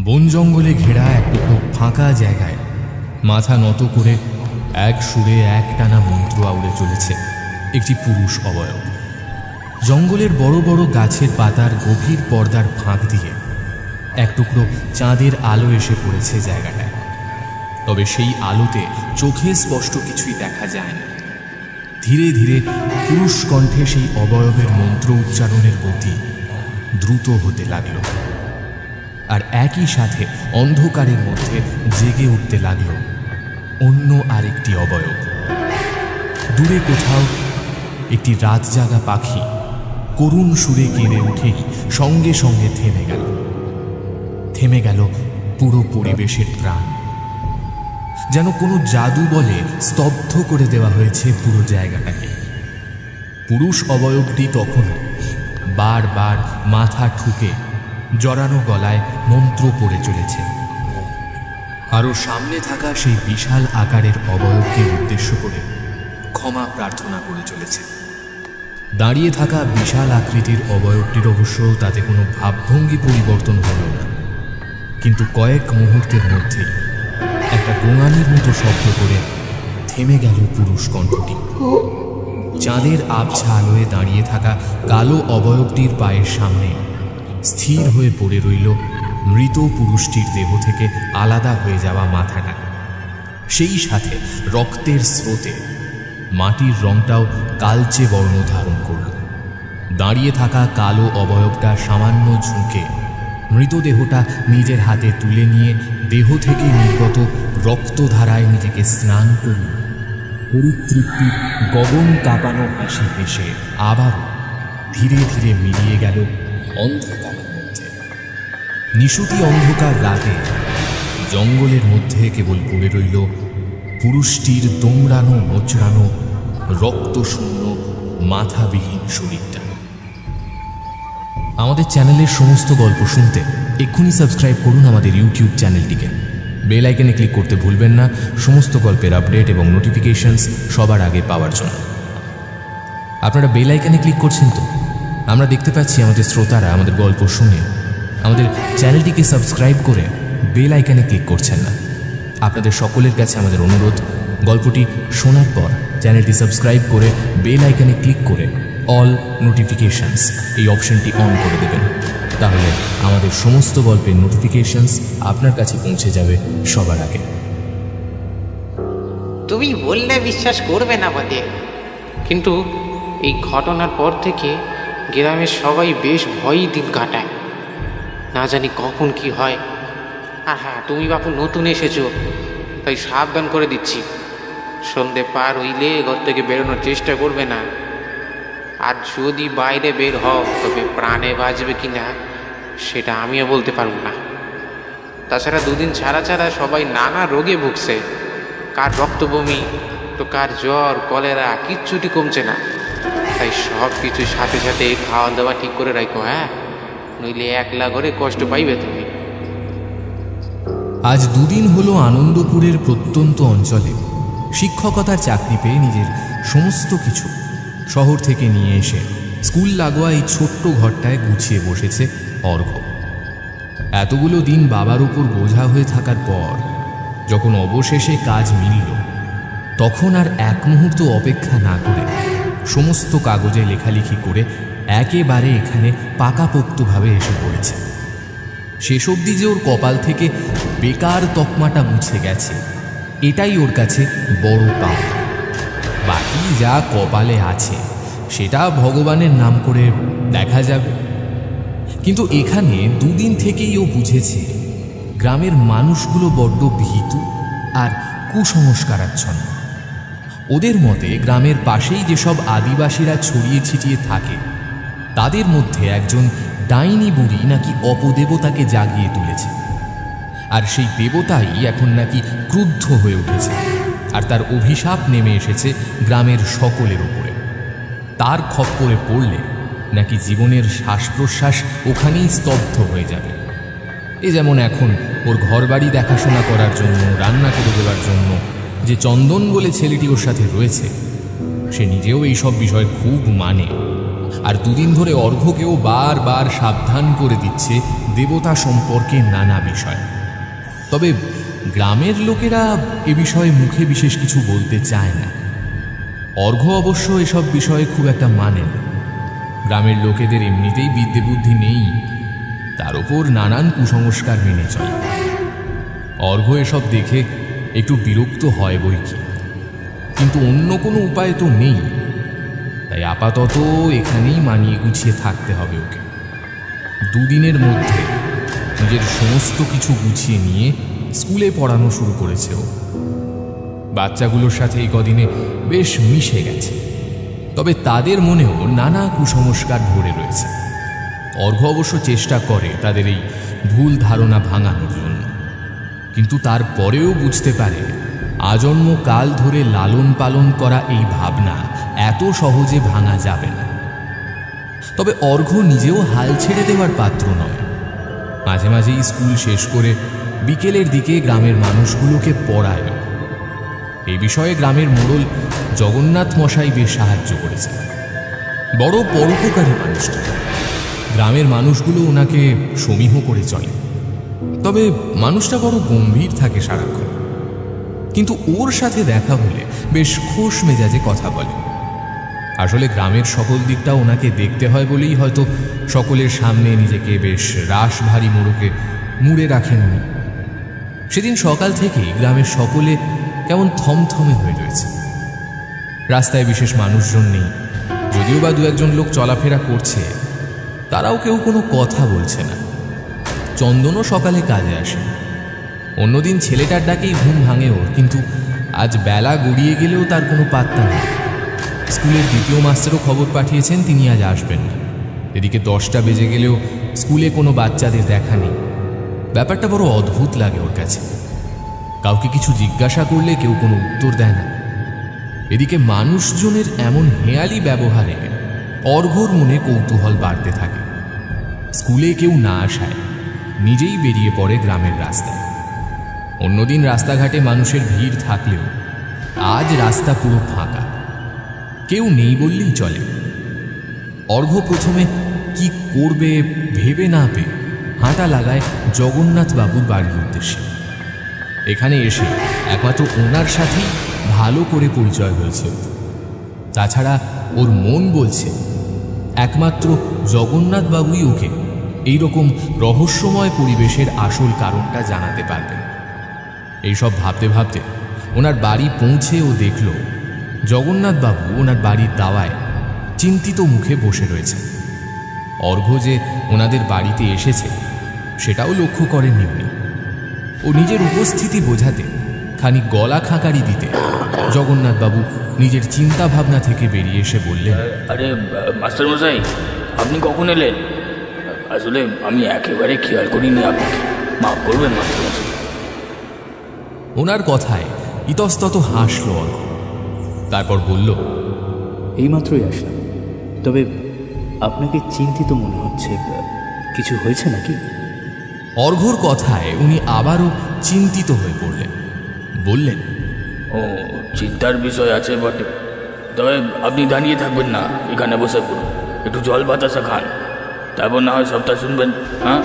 বন জঙ্গলে ঘেরা এক টুকরো ফাঁকা জায়গায় মাথা নত করে এক সুরে এক টানা মন্ত্র আউড়ে চলেছে একটি পুরুষ অবয়ব। জঙ্গলের বড় বড় গাছের পাতার গভীর পর্দার ফাঁক দিয়ে এক টুকরো চাঁদের আলো এসে পড়েছে জায়গাটায়। তবে সেই আলোতে চোখে স্পষ্ট কিছুই দেখা যায় না। ধীরে ধীরে পুরুষ কণ্ঠে সেই অবয়বের মন্ত্র উচ্চারণের গতি দ্রুত হতে লাগল, আর একই সাথে অন্ধকারের মধ্যে জেগে উঠতে লাগল অন্য আরেকটি অবয়ব। দূরে কোথাও একটি রাত জাগা পাখি করুণ সুরে কেঁদে উঠেই সঙ্গে সঙ্গে থেমে গেল পুরো পরিবেশের প্রাণ। যেন কোনো জাদু বলে স্তব্ধ করে দেওয়া হয়েছে পুরো জায়গাটাকে। পুরুষ অবয়বটি তখনও বারবার মাথা ঠুকে জড়ানো গলায় মন্ত্র পড়ে চলেছে। আরও সামনে থাকা সেই বিশাল আকারের অবয়বকে উদ্দেশ্য করে ক্ষমা প্রার্থনা করে চলেছে। দাঁড়িয়ে থাকা বিশাল আকৃতির অবয়বটির অবশ্য তাতে কোনো ভাবভঙ্গি পরিবর্তন হল না, কিন্তু কয়েক মুহূর্তের মধ্যেই একটা গোঙানির মতো শব্দ করে থেমে গেল পুরুষ কণ্ঠটি। চাঁদের আবছা আলোয় দাঁড়িয়ে থাকা কালো অবয়বটির পায়ের সামনে স্থির হয়ে পড়ে রইল মৃত পুরুষটির দেহ থেকে আলাদা হয়ে যাওয়া মাথাটা। সেই সাথে রক্তের স্রোতে মাটির রংটাও কালচে বর্ণ ধারণ করল। দাঁড়িয়ে থাকা কালো অবয়বটা সামান্য ঝুঁকে মৃতদেহটা নিজের হাতে তুলে নিয়ে দেহ থেকে নির্গত রক্তধারায় নিজেকে স্নান করল। পরিতৃপ্তির গগন কাঁপানো হাসি হেসে আবারও ধীরে ধীরে মিলিয়ে গেল অন্ধকারের মধ্যে। নিশুতি অন্ধকার রাতে জঙ্গলের মধ্যে কেবল পড়ে রইল পুরুষটির দোমড়ানো মোচড়ানো রক্তশূন্য মাথাবিহীন শরীরটা। আমাদের চ্যানেলের সমস্ত গল্প শুনতে এক্ষুনি সাবস্ক্রাইব করুন আমাদের ইউটিউব চ্যানেলটিকে। বেল আইকনে ক্লিক করতে ভুলবেন না সমস্ত গল্পের আপডেট এবং নোটিফিকেশনস সবার আগে পাওয়ার জন্য। আপনারা বেল আইকনে ক্লিক করছেন তো? আমরা দেখতে পাচ্ছি আমাদের শ্রোতারা আমাদের গল্প শুনে আমাদের চ্যানেলটিকে সাবস্ক্রাইব করে বেল আইকনে ক্লিক করছেন না। আপনাদের সকলের কাছে আমাদের অনুরোধ, গল্পটি শোনার পর চ্যানেলটি সাবস্ক্রাইব করে বেল আইকনে ক্লিক করে অল নোটিফিকেশনস এই অপশনটি অন করে দেবেন। তাহলে আমাদের সমস্ত গল্পের নোটিফিকেশনস আপনার কাছে পৌঁছে যাবে সবার আগে। তুমি বললে বিশ্বাস করবে না বোধে, কিন্তু এই ঘটনার পর থেকে গ্রামের সবাই বেশ ভয়ই দিন কাটায়। না জানি কখন কি হয়। আর হ্যাঁ, তুমি বাপু নতুন এসেছো, তাই সাবধান করে দিচ্ছি, সন্ধে পার হইলে ঘর থেকে বেরোনোর চেষ্টা করবে না। আর যদি বাইরে বের হও তবে প্রাণে বাঁচবে কি না সেটা আমিও বলতে পারব না। তাছাড়া দুদিন ছাড়া ছাড়া সবাই নানা রোগে ভুগছে, কার রক্তবমি তো কার জ্বর কলেরা, কিচ্ছুটি কমছে না। তাই সব কিছু সাথে সাথে খাওয়া দাওয়া ঠিক করে রাখো, হ্যাঁ, নইলে একলা ঘরে কষ্ট পাইবে তুমি। আজ দুদিন হলো আনন্দপুরের প্রত্যন্ত অঞ্চলে শিক্ষকতার চাকরি পেয়ে নিজের সমস্ত কিছু শহর থেকে নিয়ে এসে স্কুল লাগোয়া এই ছোট্ট ঘরটায় গুছিয়ে বসেছে অর্ঘ্য। এতগুলো দিন বাবার উপর বোঝা হয়ে থাকার পর যখন অবশেষে কাজ মিলল, তখন আর এক মুহূর্ত অপেক্ষা না করে সমস্ত কাগজে লেখালেখি করে একেবারে এখানে পাকাপোক্তভাবে এসে পড়েছে। শেষ অবধি যে ওর কপাল থেকে বেকার তকমাটা মুছে গেছে, এটাই ওর কাছে বড় পাওয়া। বাকি যা কপালে আছে সেটা ভগবানের নাম করে দেখা যাবে। কিন্তু এখানে দুদিন থেকেই ও বুঝেছে গ্রামের মানুষগুলো বড্ড ভীতু আর কুসংস্কারাচ্ছন্ন। ওদের মতে গ্রামের পাশেই যেসব আদিবাসীরা ছড়িয়ে ছিটিয়ে থাকে তাদের মধ্যে একজন ডাইনি বুড়ি নাকি অপদেবতাকে জাগিয়ে তুলেছে, আর সেই দেবতাই এখন নাকি ক্রুদ্ধ হয়ে উঠেছে, আর তার অভিশাপ নেমে এসেছে গ্রামের সকলের উপরে। তার খপ্পরে পড়লে নাকি জীবনের শ্বাস প্রশ্বাস ওখানেই স্তব্ধ হয়ে যাবে। এ যেমন এখন ওর ঘরবাড়ি দেখাশোনা করার জন্য, রান্না করে দেওয়ার জন্য যে চন্দন বলে ছেলেটি ওর সাথে রয়েছে, সে নিজেও এইসব বিষয় খুব মানে, আর দুদিন ধরে অর্ঘ্যকেও বারবার সাবধান করে দিচ্ছে দেবতা সম্পর্কে নানা বিষয়। তবে গ্রামের লোকেরা এ বিষয়ে মুখে বিশেষ কিছু বলতে চায় না। অর্ঘ্য অবশ্য এসব বিষয়ে খুব একটা মানে না। গ্রামের লোকেদের এমনিতেই বিদ্যে বুদ্ধি নেই, তার উপর নানান কুসংস্কার মেনে চলে। অর্ঘ্য এসব দেখে একটু বিরক্ত হয় বই কি, কিন্তু অন্য কোনো উপায় তো নেই। তাই আপাতত এখানেই মানিয়ে গুছিয়ে থাকতে হবে ওকে। দুদিনের মধ্যে নিজের সমস্ত কিছু গুছিয়ে নিয়ে স্কুলে পড়ানো শুরু করেছে ও। বাচ্চাগুলোর সাথে এই কদিনে বেশ মিশে গেছে, তবে তাদের মনেও নানা কুসংস্কার ধরে রয়েছে। অর্ঘ্য অবশ্য চেষ্টা করে তাদের এই ভুল ধারণা ভাঙানোর জন্য, কিন্তু তারপরেও বুঝতে পারে আজন্ম কাল ধরে লালন পালন করা এই ভাবনা এত সহজে ভাঙা যাবে না। তবে অর্ঘ্য নিজেও হাল ছেড়ে দেওয়ার পাত্র নয়। মাঝে মাঝেই স্কুল শেষ করে বিকেলের দিকে গ্রামের মানুষগুলোকে পড়ায়। এই বিষয়ে গ্রামের মোড়ল জগন্নাথ মশাই বেশ সাহায্য করেছেন। বড় পরোপকারী মানুষটা। গ্রামের মানুষগুলো ওনাকে সমীহ করে চলে। তবে মানুষটা বড় গম্ভীর থাকে সারাক্ষণ, কিন্তু ওর সাথে দেখা হলে বেশ খোশ মেজাজে কথা বলে। আসলে গ্রামের সকল দিকটা ওনাকে দেখতে হয় বলেই হয়তো সকলের সামনে নিজেকে বেশ রাশ ভারী মোড়কে মুড়ে রাখেন উনি। সেদিন সকাল থেকেই গ্রামের সকলে কেমন থমথমে হয়ে রয়েছে। রাস্তায় বিশেষ মানুষজন নেই, যদিও বা দু একজন লোক চলাফেরা করছে, তারাও কেউ কোনো কথা বলছে না। চন্দনও সকালে কাজে আসে। অন্যদিন ছেলেটার ডাকেই ঘুম ভাঙে ওর, কিন্তু আজ বেলা গড়িয়ে গেলেও তার কোনো পাত্তা নেই। স্কুলের দ্বিতীয় মাস্টারও খবর পাঠিয়েছেন তিনি আজ আসবেন না। এদিকে 10টা বেজে গেলেও স্কুলে কোনো বাচ্চাদের দেখা নেই। ব্যাপারটা বড় অদ্ভুত লাগে ওর কাছে। কাউকে কিছু জিজ্ঞাসা করলে কেউ কোনো উত্তর দেয় না। এদিকে মানুষজনের এমন হেয়ালি ব্যবহারে অর্ঘ্যর মনে কৌতূহল বাড়তে থাকে। স্কুলে কেউ না আসায় নিজেই বেরিয়ে পড়ে গ্রামের রাস্তায়। অন্যদিন রাস্তাঘাটে মানুষের ভিড় থাকলেও আজ রাস্তা পুরো ফাঁকা, কেউ নেই বললেই চলে। অর্ঘ্য প্রথমে কি করবে ভেবে না পেয়ে হাঁটা লাগায় জগন্নাথ বাবুর বাড়ির উদ্দেশ্যে। এখানে এসে একমাত্র ওনার সাথেই ভালো করে পরিচয় হয়েছে। তাছাড়া ওর মন বলছে একমাত্র জগন্নাথ বাবুই ওকে এইরকম রহস্যময় পরিবেশের আসল কারণটা জানাতে পারবেন। এইসব ভাবতে ভাবতে ওনার বাড়ি পৌঁছে ও দেখল জগন্নাথ বাবু ওনার বাড়ির দাওয়ায় চিন্তিত মুখে বসে রয়েছে। অর্ঘ্য যে ওনাদের বাড়িতে এসেছে সেটাও লক্ষ্য করেননি উনি। ও নিজের উপস্থিতি বোঝাতে খানিক গলা খাঁকারি দিতে জগন্নাথবাবু নিজের চিন্তা ভাবনা থেকে বেরিয়ে এসে বললেন, আরে মাস্টারমশাই, আপনি কখন এলেন? আসলে আমি একেবারে খেয়াল করিনি আপনাকে, মাফ করবেন মাস্টারমশাই। ওনার কথায় ইতস্তত হাসল অর্ঘ্য। তারপর বলল, এইমাত্রই আসলাম, তবে আপনাকে চিন্তিত মনে হচ্ছে, কিছু হয়েছে নাকি? অর্ঘ্যর কথায় উনি আবারও চিন্তিত হয়ে পড়লেন। বললেন, ও, চিন্তার বিষয় আছে বটে, তবে আপনি দাঁড়িয়ে থাকবেন না, এখানে বসে পড়ুন, একটু জল বাতাসা খান, তারপর না হয় সবটা শুনবেন। হ্যাঁ,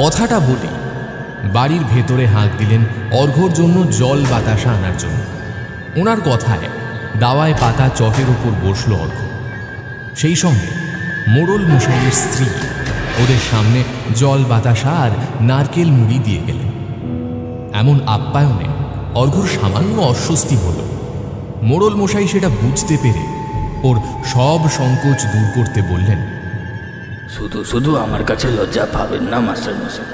কথাটা বলে বাড়ির ভেতরে হাঁক দিলেন অর্ঘ্যর জন্য জল বাতাসা আনার জন্য। ওনার কথায় দাওয়ায় পাতা চটের উপর বসল অর্ঘ্য। সেই সঙ্গে মোড়ল মশাইয়ের স্ত্রী ওদের সামনে জল বাতাসা আর নারকেল মুড়ি দিয়ে গেলেন। এমন আপ্যায়নে অর্ঘ্যর সামান্য অস্বস্তি হল। মোড়ল মশাই সেটা বুঝতে পেরে ওর সব সংকোচ দূর করতে বললেন, শুধু শুধু আমার কাছে লজ্জা পাবেন না মাস্টারমশাই,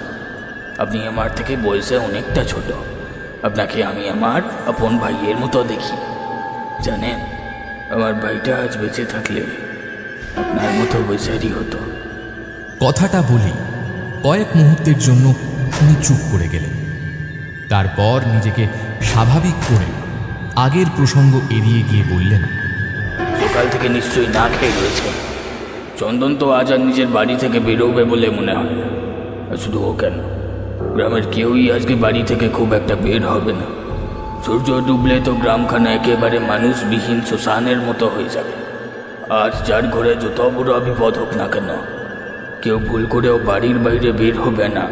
আপনি আমার থেকে বয়সে অনেকটা ছোট, আপনাকে আমি আমার আপন ভাইয়ের মতো দেখি। জানেন, আমার ভাইটা আজ বেঁচে থাকলে আপনার মতো বৈশারী হতো। কথাটা বলি কয়েক মুহূর্তের জন্য উনি চুপ করে গেলেন। তারপর নিজেকে স্বাভাবিক করে আগের প্রসঙ্গ এড়িয়ে গিয়ে বললেন, সকাল থেকে নিশ্চয়ই না খেয়ে রয়েছে। চন্দন তো আজ আর নিজের বাড়ি থেকে বেরোবে বলে মনে হয় না। শুধু ও কেন, গ্রামের কেউই আজকে বাড়ি থেকে খুব একটা বের হবে না। সূর্য ডুবলে তো গ্রামখানা একেবারে মানুষবিহীন শ্মশানের মতো হয়ে যাবে। আজ যার ঘরে যত বড় বিপদ হোক না কেন, কেউ ভুল করেও বাড়ির বাইরে বের হবে না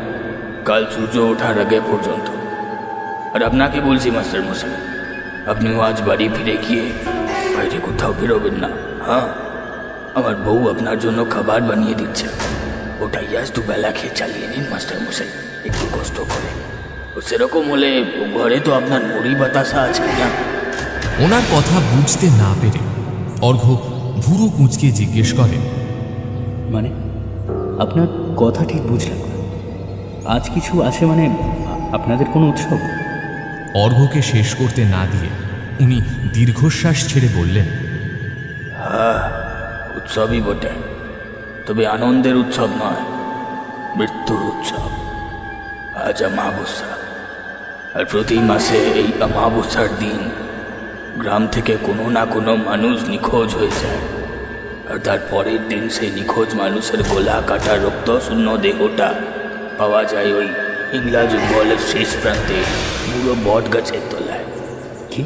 কাল সূর্য ওঠার আগে পর্যন্ত। আর আপনাকে বলছি মাস্টার মশাই, আপনিও আজ বাড়ি ফিরে গিয়ে বাইরে কোথাও বেরোবেন না। হ্যাঁ, আমার বউ আপনার জন্য খাবার বানিয়ে দিচ্ছে, ওটাই আজ দুবেলা খেয়ে চালিয়ে নিন মাস্টার মশাই, একটু কষ্ট করে। সেরকম হলে ঘরে তো আপনার মুড়ি বাতাসা আছে না? ওনার কথা বুঝতে না পেরে অর্ঘ্য ভুরু কুঁচকে জিজ্ঞেস করেন, মানে আপনার কথা ঠিক বুঝলাম না। আজ কিছু আছে মানে আপনাদের কোনো উৎসব? অর্ঘ্যকে শেষ করতে না দিয়ে উনি দীর্ঘশ্বাস ছেড়ে বললেন, হ্যাঁ, উৎসবই বটে, তবে আনন্দের উৎসব নয়, মৃত্যুর উৎসব। আজ অমাবস্যা, আর প্রতি মাসে এই অমাবস্যার দিন গ্রাম থেকে কোনো না কোনো মানুষ নিখোঁজ হয়ে যায়, আর তার পরের দিন সেই নিখোঁজ মানুষের গলা কাটা রক্ত শূন্য দেহটা পাওয়া যায় ওই হিংলা জঙ্গলের শেষ প্রান্তে বুড়ো বট গাছের তলায়। কি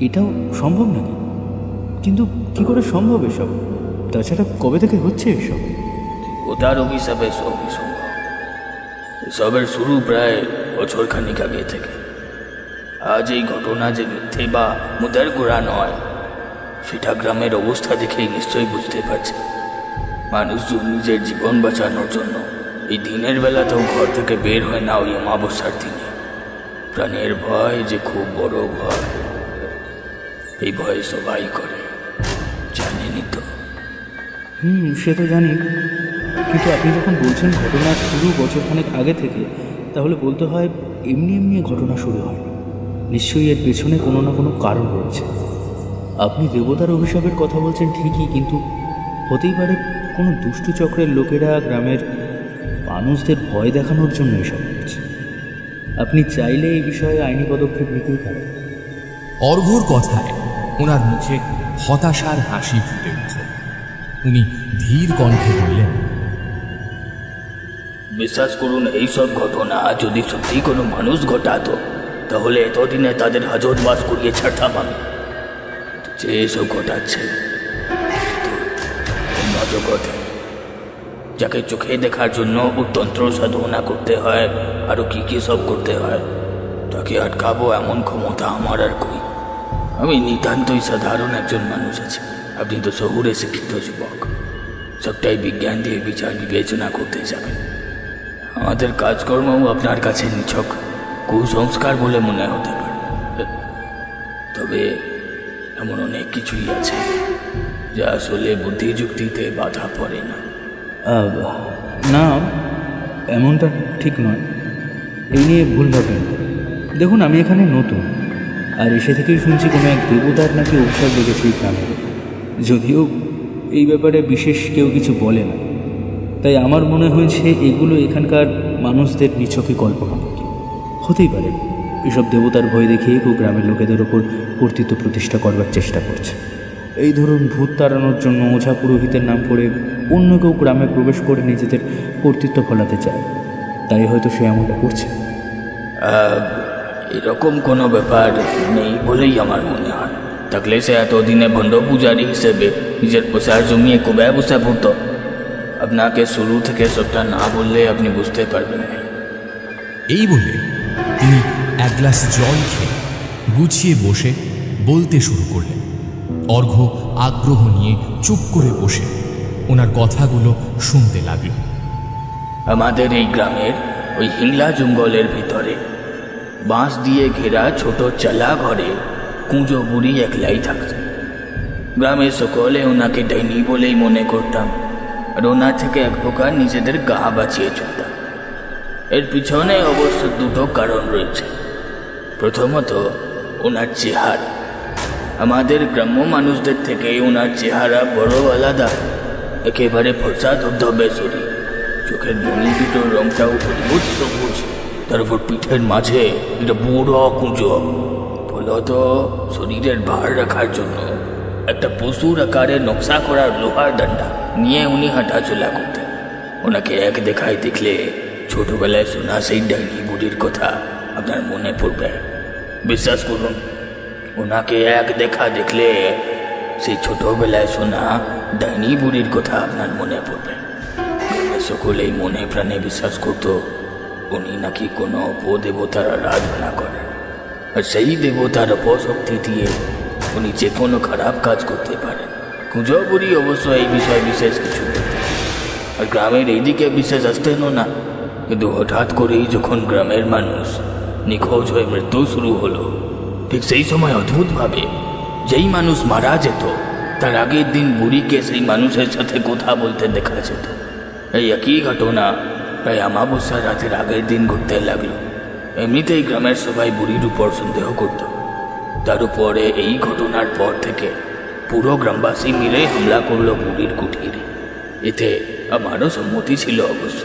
এটাও সম্ভব নাকি? কিন্তু কি করে সম্ভব এসব? তাছাড়া কবে থেকে হচ্ছে এসব? ওটার অভিশাপে সবই সম্ভব। এসবের শুরু প্রায় বছর খানিক আগে থেকে। আজ এই ঘটনা যে মিথ্যে বা মুদার গোড়া নয়, সেটা গ্রামের অবস্থা দেখেই নিশ্চয়ই বুঝতে পারছে। মানুষজন নিজের জীবন বাঁচানোর জন্য এই দিনের বেলাতেও ঘর থেকে বের হয় না ওই অমাবস্যার দিনে। প্রাণের ভয় যে খুব বড় ভয়, এই ভয় সবাই করে, জানেনি তো? সে তো জানি, কিন্তু আপনি যখন বলছেন ঘটনা শুরু বছরখানেক আগে থেকে, তাহলে বলতে হয় এমনি এমনি ঘটনা শুরু হয়। নিশ্চয়ই এর পেছনে কোনো না কোনো কারণ রয়েছে। আপনি দেবতার অভিশাপের কথা বলছেন ঠিকই, কিন্তু হতেই পারে কোনো দুষ্টু চক্রের লোকেরা গ্রামের মানুষদের ভয় দেখানোর জন্য এসব করছে। আপনি চাইলে এই বিষয়ে আইনি পদক্ষেপ নিতেই পারেন। অর্ঘ্যর কথায় ওনার মুখে হতাশার হাসি ফুটে উঠল। উনি ধীর কণ্ঠে বললেন, বিশ্বাস করুন, এইসব ঘটনা যদি সত্যি কোনো মানুষ ঘটাতো তাহলে এতদিনে তাদের হাজতবাস করিয়ে ছাড়তাম আমি। যে এসব ঘটাচ্ছে অন্য জগতে, যাকে চোখে দেখার জন্য তন্ত্র সাধনা করতে হয়, আরো কি কি সব করতে হয়, তাকে আটকাবো এমন ক্ষমতা আমার আর কই। আমি নিতান্তই সাধারণ একজন মানুষ আছি, আপনি তো শহুরে শিক্ষিত যুবক, সবটাই বিজ্ঞান দিয়ে বিচার বিবেচনা করতে যাবেন। আমাদের কাজকর্মও আপনার কাছে নিছক কুসংস্কার বলে মনে হতে পারে, তবে এমন অনেক কিছুই আছে যা আসলে বুদ্ধিযুক্তিতে বাধা পড়ে না। না, এমনটা ঠিক নয়। এই নিয়ে ভুল ভাবেন। দেখুন, আমি এখানে নতুন, আর এসে থেকেই শুনছি কোনো এক দেবতার নাকি অভিশাপ লেগেছে এই গ্রামে। যদিও এই ব্যাপারে বিশেষ কেউ কিছু বলে না, তাই আমার মনে হয়েছে এগুলো এখানকার মানুষদের নিছকই কল্পনা হতেই পারে। এসব দেবতার ভয় দেখিয়ে কেউ গ্রামের লোকেদের ওপর কর্তৃত্ব প্রতিষ্ঠা করবার চেষ্টা করছে। এই ধরুন, ভূত তাড়ানোর জন্য ওঝা পুরোহিতের নাম করে অন্য কেউ গ্রামে প্রবেশ করে নিজেদের কর্তৃত্ব ফলাতে চায়, তাই হয়তো সে এমনটা করছে। এরকম কোনো ব্যাপার নেই বলেই আমার মনে হয়। থাকলে সে এতদিনে ভণ্ড পূজারী হিসেবে নিজের প্রসার জমিয়ে কোবায় বসে পড়ত। আপনাকে শুরু থেকে সবটা না বললে আপনি বুঝতে পারবেন না। এই বলে তিনি এক গ্লাস জল খেয়ে গুছিয়ে বসে বলতে শুরু করলেন। অর্ঘ্য আগ্রহ নিয়ে চুপ করে বসে ওনার কথাগুলো শুনতে লাগল। আমাদের এই গ্রামের ওই হিংলা জঙ্গলের ভিতরে বাঁশ দিয়ে ঘেরা ছোট চালা ঘরে কুঁজো বুড়ি একলাই থাকত। গ্রামের সকলে ওনাকে ডাইনি বলেই মনে করতাম, আর ওনার থেকে এক প্রকার নিজেদের গা বাঁচিয়ে চলতাম। এর পিছনে অবশ্য দুটো কারণ রয়েছে। প্রথমত, ওনার চেহারা। আমাদের গ্রাম্য মানুষদের থেকে ওনার চেহারা বড় আলাদা। একেবারে ফসা ধবধবে শরীর, চোখের মনি দুটোর রংটাও অদ্ভুত সবুজ, তার উপর পিঠের মাঝে একটা বড় কুঁজো। ফলত শরীরের ভার রাখার জন্য একটা পশুর আকারে নকশা করা লোহার ডান্ডা নিয়ে উনি হাঁটাচলা করতেন। ওনাকে এক দেখায় দেখলে ছোটবেলায় শোনা সেই ডাইনি বুড়ির কথা আপনার মনে পড়বে। বিশ্বাস করুন, ওনাকে এক দেখা দেখলে সেই ছোটবেলায় শোনা ডাইনি বুড়ির কথা আপনার মনে পড়বে। সকলেই মনে প্রাণে বিশ্বাস করত উনি নাকি কোনো উপদেবতার আরাধনা করেন, আর সেই দেবতার অপশক্তি দিয়ে উনি যে কোনো খারাপ কাজ করতে পারেন। কুঁজো বুড়ি অবশ্য এই বিষয়ে বিশেষ কিছু বলতেন, আর গ্রামের এইদিকে বিশেষ আসতেনও না। কিন্তু হঠাৎ করেই যখন গ্রামের মানুষ নিখোঁজ হয়ে মৃত্যু শুরু হলো, ঠিক সেই সময় অদ্ভুতভাবে যেই মানুষ মারা যেত তার আগের দিন বুড়িকে সেই মানুষের সাথে কথা বলতে দেখা যেত। এই একই ঘটনা প্রায় অমাবস্যার রাতের আগের দিন ঘটতে লাগলো। এমনিতেই গ্রামের সবাই বুড়ির উপর সন্দেহ করত, তার উপরে এই ঘটনার পর থেকে পুরো গ্রামবাসী মিলে হামলা করলো বুড়ির কুঠিরে। এতে আমারও সম্মতি ছিল অবশ্য।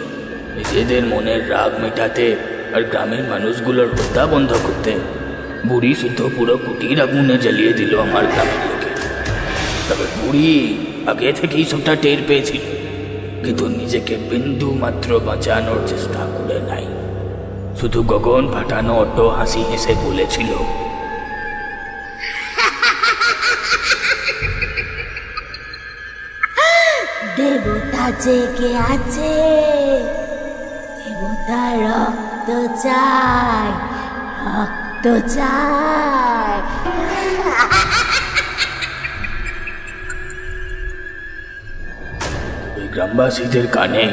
নিজেদের মনের রাগ মেটাতে আর গ্রামের মানুষগুলোর হত্যা বন্ধ করতে বুড়ি শুদ্ধ পুরো কুটির আগুনে জ্বালিয়ে দিল আমার গ্রামের লোকে। তবে বুড়ি আগে থেকেই সবটা টের পেয়েছিল, কিন্তু নিজেকে বিন্দু মাত্র বাঁচানোর চেষ্টা করে নাই। শুধু গগন ফাটানো অট্ট হাসি হেসে বলেছিল, দেবতা জেগে আছে, দেবতা রক্ত চায়, রক্ত চায়। গ্রামবাসীদের কানে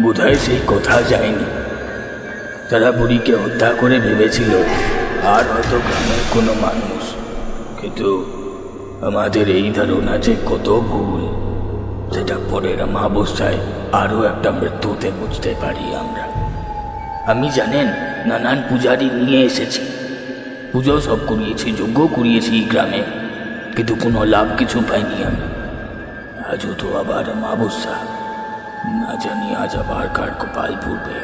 বোধহয় সেই কথা যায়নি। তারা বুড়িকে হত্যা করে ভেবেছিল আর হয়তো গ্রামের কোনো মানুষ, কিন্তু আমাদের এই ধারণা যে কত ভুল সেটা পরের অমাবস্যায় আরও একটা মৃত্যুতে বুঝতে পারি আমরা। আমি জানেন নানান পূজারি নিয়ে এসেছি, পুজো সব করিয়েছি, যজ্ঞ করিয়েছি গ্রামে, কিন্তু কোনো লাভ কিছু পাইনি আমি। আজও তো আবার অমাবস্যা, না জানি আজ আবার কার কপাল পড়বে।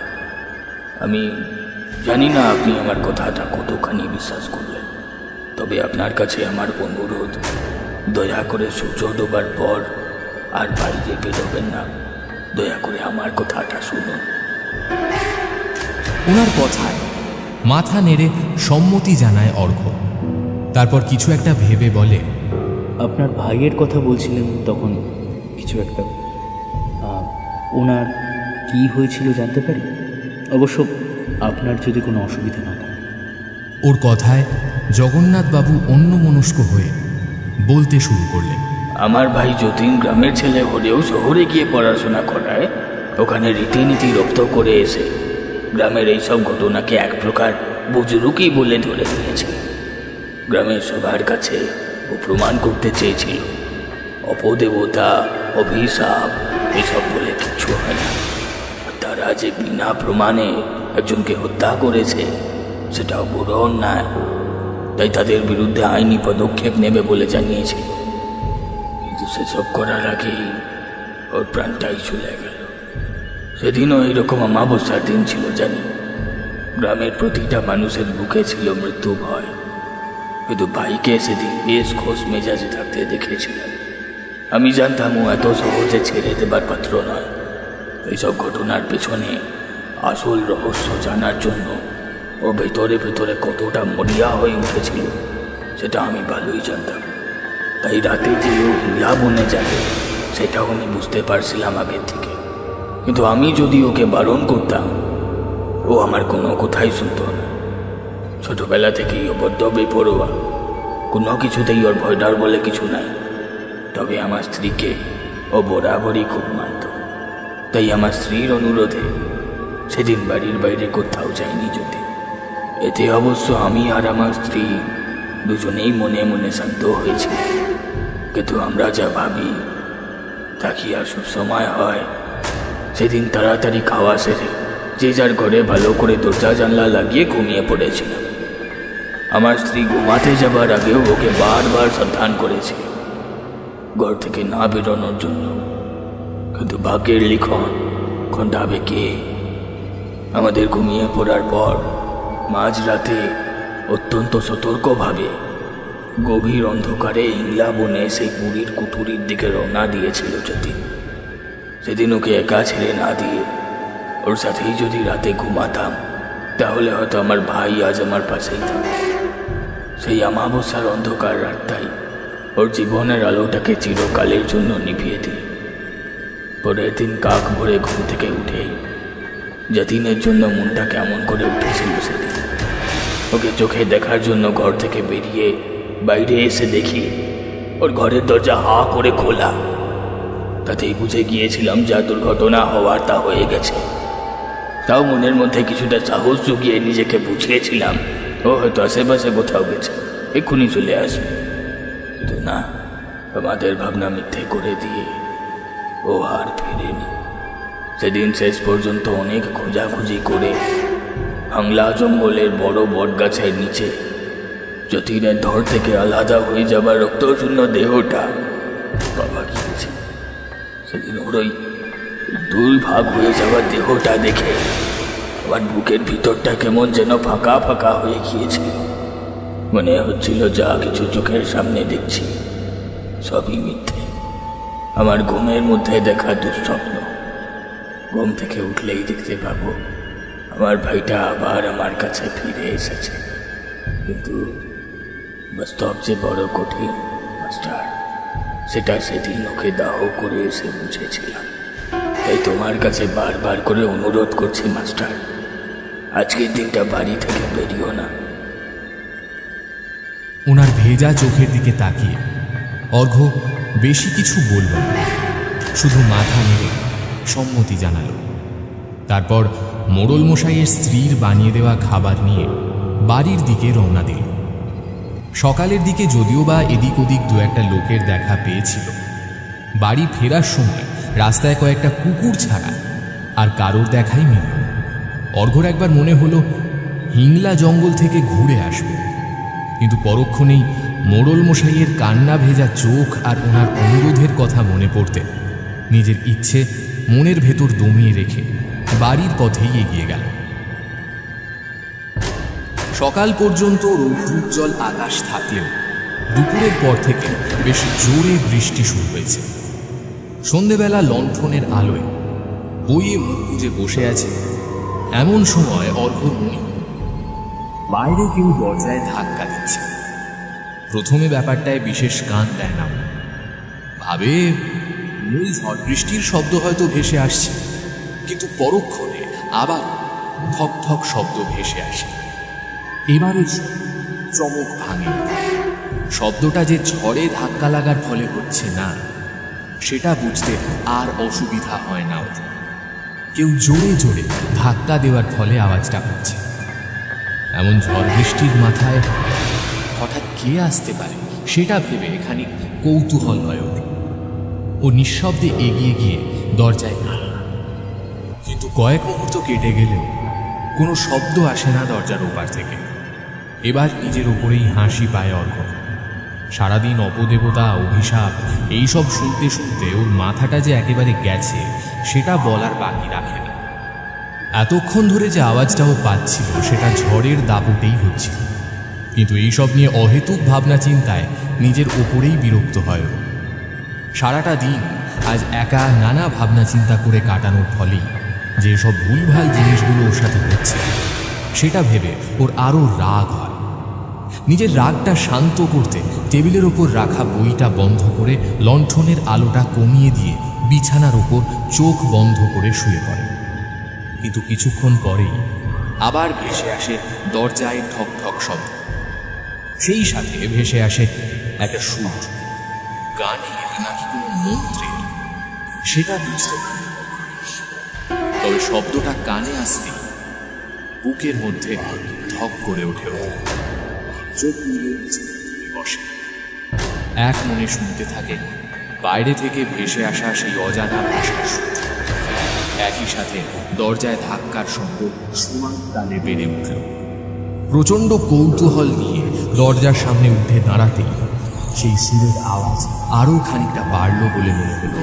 আমি জানি না আপনি আমার কথাটা কতখানি বিশ্বাস করলেন, তবে আপনার কাছে আমার অনুরোধ, দয়া করে সূর্য ডোবার পর আর বাইরে বেরোবেন না। দয়া করে আমার কথাটা শুনুন। ওনার কথায় মাথা নেড়ে সম্মতি জানায় অর্ঘ্য। তারপর কিছু একটা ভেবে বলে, আপনার ভাইয়ের কথা বলছিলেন তখন, কিছু একটা ওনার কি হয়েছিল জানতে পারি? অবশ্য আপনার যদি কোনো অসুবিধা না থাকে। ওর কথায় জগন্নাথবাবু অন্যমনস্ক হয়ে বলতে শুরু করলেন, আমার ভাই যতীন গ্রামের ছেলে হলেও শহরে গিয়ে পড়াশোনা করায়, ওখানে রীতিনীতি রপ্ত করে এসে গ্রামের এইসব ঘটনাকে এক প্রকার বুজরুকি বলে ধরে নিয়েছে। গ্রামের সবার কাছে ও প্রমাণ করতে চেয়েছিল অপদেবতা, অভিশাপ এসব বলে কিচ্ছু হয় না। তারা যে বিনা প্রমাণে একজনকে হত্যা করেছে সেটাও বড় অন্যায়, তাই তাদের বিরুদ্ধে আইনি পদক্ষেপ নেবে বলে জানিয়েছিল। কিন্তু সেসব করার আগেই ওর প্রাণটাই চলে গেল। সেদিনও এইরকম অমাবস্যার দিন ছিল জানি। গ্রামের প্রতিটা মানুষের বুকে ছিল মৃত্যু ভয়, কিন্তু ভাইকে সেদিন বেশ খোশ মেজাজে থাকতে দেখেছিলাম। আমি জানতাম ও এত সহজে ছেড়ে দেবার পাত্র নয়। এইসব ঘটনার পেছনে আসল রহস্য জানার জন্য ও ভেতরে ভেতরে কতটা মরিয়া হয়ে উঠেছিল সেটা আমি ভালোই জানতাম। তাই রাতে যে ও হিলা বনে যাবে সেটাও আমি বুঝতে পারছিলাম আগের থেকে। কিন্তু আমি যদি ওকে বারণ করতাম, ও আমার কোনো কথাই শুনত না। ছোটবেলা থেকেই ও বড্ড বেপরোয়া, কোনো কিছুতেই ওর ভয় ডর বলে কিছু নাই। তবে আমার স্ত্রীকে ও বরাবরই খুব মানত। তাই আমার স্ত্রীর অনুরোধে সেদিন বাড়ির বাইরে কোথাও যায়নি যদি। এতে অবশ্য আমি আর আমার স্ত্রী দুজনেই মনে মনে শান্ত হয়েছিল। কিন্তু আমরা যা ভাবি তা কি আর সব সময় হয়? সেদিন তাড়াতাড়ি খাওয়া সেরে যে যার ঘরে ভালো করে দরজা জানলা লাগিয়ে ঘুমিয়ে পড়েছিল। আমার স্ত্রী ঘুমাতে যাবার আগেও ওকে বারবার সাবধান করেছিল ঘর থেকে না বেরোনোর জন্য। কিন্তু ভাগ্যের লিখন খণ্ডাবে কে? আমাদের ঘুমিয়ে পড়ার পর মাঝরাতে অত্যন্ত সতর্কভাবে গভীর অন্ধকারে হিংলা বনে সেই বুড়ির কুঠুরির দিকে রওনা দিয়েছিল যতীন। সেদিন ওকে একা ছেড়ে না দিয়ে ওর সাথেই যদি রাতে ঘুমাতাম, তাহলে হয়তো আমার ভাই আজ আমার পাশেই থাকত। সেই অমাবস্যার অন্ধকার রাতটাই ওর জীবনের আলোটাকে চিরকালের জন্য নিভিয়ে দিল। পরের দিন কাক ভরে ঘুম থেকে উঠে যতীনের জন্য মনটা কেমন করে উঠেছিল সেদিন। ওকে চোখে দেখার জন্য ঘর থেকে বেরিয়ে বাইরে এসে দেখি ওর ঘরের দরজা হা করে খোলা। তাতেই বুঝে গিয়েছিলাম যা দুর্ঘটনা হওয়ার তা হয়ে গেছে। তাও মনের মধ্যে কিছুটা সাহস জুগিয়ে নিজেকে বুঝিয়েছিলাম ও হয়তো আশেপাশে কোথাও গেছে, এক্ষুনি চলে আসবে। কিন্তু না, আমাদের ভাবনা মিথ্যে করে দিয়ে ও আর ফিরেনি। সেদিন শেষ পর্যন্ত অনেক খোঁজাখুঁজি করে হাংলা জঙ্গলের বড় বট গাছের নিচে যতীনের ধর থেকে আলাদা হয়ে যাবার রক্তশূন্য দেহটা পাওয়া গিয়েছে। সেদিন ওর ওই 2 ভাগ হয়ে যাওয়ার দেহটা দেখে আমার বুকের ভিতরটা কেমন যেন ফাঁকা ফাঁকা হয়ে গিয়েছিল। মনে হচ্ছিল যা কিছু চোখের সামনে দেখছি সবই মিথ্যে, আমার ঘুমের মধ্যে দেখা দুঃস্বপ্ন। ঘুম থেকে উঠলেই দেখতে পাবো আমার ভাইটা আবার আমার কাছে ফিরে এসেছে। কিন্তু বাস্তব যে বড় কঠিন মাস্টার, সেটা সেদিন ওকে দাহ করে এসে বুঝেছিলাম। তাই তোমার কাছে বারবার করে অনুরোধ করছি মাস্টার, আজকের দিনটা বাড়ি থেকে বেরিও না। ওনার ভেজা চোখের দিকে তাকিয়ে অর্ঘ্য বেশি কিছু বলল না, শুধু মাথা নেড়ে সম্মতি জানালো। তারপর মোড়ল মশাইয়ের স্ত্রীর বানিয়ে দেওয়া খাবার নিয়ে বাড়ির দিকে রওনা দিল। সকালের দিকে যদিও বা এদিক ওদিক 2-1টা লোকের দেখা পেয়েছিল, বাড়ি ফেরার সময় রাস্তায় কয়েকটা কুকুর ছাড়া আর কারোর দেখাই মিলল না। অর্ঘ্যর একবার মনে হলো হিংলা জঙ্গল থেকে ঘুরে আসবে, কিন্তু পরক্ষণেই মোড়ল মশাইয়ের কান্না ভেজা চোখ আর ওনার অনুরোধের কথা মনে পড়তে নিজের ইচ্ছে মনের ভেতর দমিয়ে রেখে বাড়ির পথেই এগিয়ে গেল। সকাল পর্যন্ত রৌদ্রোজ্জ্বল আকাশ থাকলেও দুপুরের পর থেকে বেশ জোরে বৃষ্টি শুরু হয়েছে। সন্ধেবেলা লণ্ঠনের আলোয় বইয়ে মুখ গুজে বসে আছে এমন সময় অর্ঘ্যর মনে হল বাইরে কেউ দরজায় ধাক্কা দিচ্ছে। প্রথমে ব্যাপারটায় বিশেষ কান দেয় না, ভাবে মূল ঝড় বৃষ্টির শব্দ হয়তো ভেসে আসছে, কিন্তু পরক্ষণে আবার থক থক শব্দ ভেসে আসে। এবারে চমক ভাঙে। শব্দটা যে ঝড়ে ধাক্কা লাগার ফলে হচ্ছে না সেটা বুঝতে আর অসুবিধা হয় না। কেউ জোরে জোরে ধাক্কা দেওয়ার ফলে আওয়াজটা হচ্ছে। এমন ঝড় বৃষ্টির মাথায় হঠাৎ কে আসতে পারে সেটা ভেবে খানিক কৌতূহল হয়ে ওঠে। ও নিঃশব্দে এগিয়ে গিয়ে দরজায় কাঁদল, কিন্তু কয়েক মুহূর্ত কেটে গেলেও কোনো শব্দ আসে না দরজার ওপার থেকে। এবার নিজের উপরেই হাসি পায় অর্ঘ্য। সারাদিন অপদেবতা, অভিশাপ এইসব শুনতে শুনতে ওর মাথাটা যে একেবারে গেছে সেটা বলার বাকি রাখে না। এতক্ষণ ধরে যে আওয়াজটাও পাচ্ছিল সেটা ঝড়ের দাপটেই হচ্ছিল, কিন্তু এইসব নিয়ে অহেতুক ভাবনা চিন্তায় নিজের ওপরেই বিরক্ত হয়। সারাটা দিন আজ একা নানা ভাবনা চিন্তা করে কাটানোর ফলেই যে সব ভুলভাল জিনিসগুলো ওর সাথে হচ্ছে সেটা ভেবে ওর আরও রাগ হয়। নিজের রাগটা শান্ত করতে টেবিলের ওপর রাখা বইটা বন্ধ করে লণ্ঠনের আলোটা কমিয়ে দিয়ে বিছানার ওপর চোখ বন্ধ করে শুয়ে পড়ে। কিন্তু কিছুক্ষণ পরেই আবার ভেসে আসে দরজায় ঠক ঠক শব্দ। সেই সাথে ভেসে আসে একটা সুর, গানের নাকি কোনো মন্ত্রের, সেটা বুঝতে পারে। তবে শব্দটা কানে আসতে বুকের মধ্যে ধক করে ওঠে। চোখ মিলে বসে এক মনে শুনতে থাকে বাইরে থেকে ভেসে আসা সেই অজানা ভাষার সুর। একই সাথে দরজায় ধাক্কার শব্দ সমান তালে বেড়ে উঠল। প্রচণ্ড কৌতূহল নিয়ে দরজার সামনে উঠে দাঁড়াতেই সেই সুরের আওয়াজ আরও খানিকটা বাড়ল বলে মনে হল।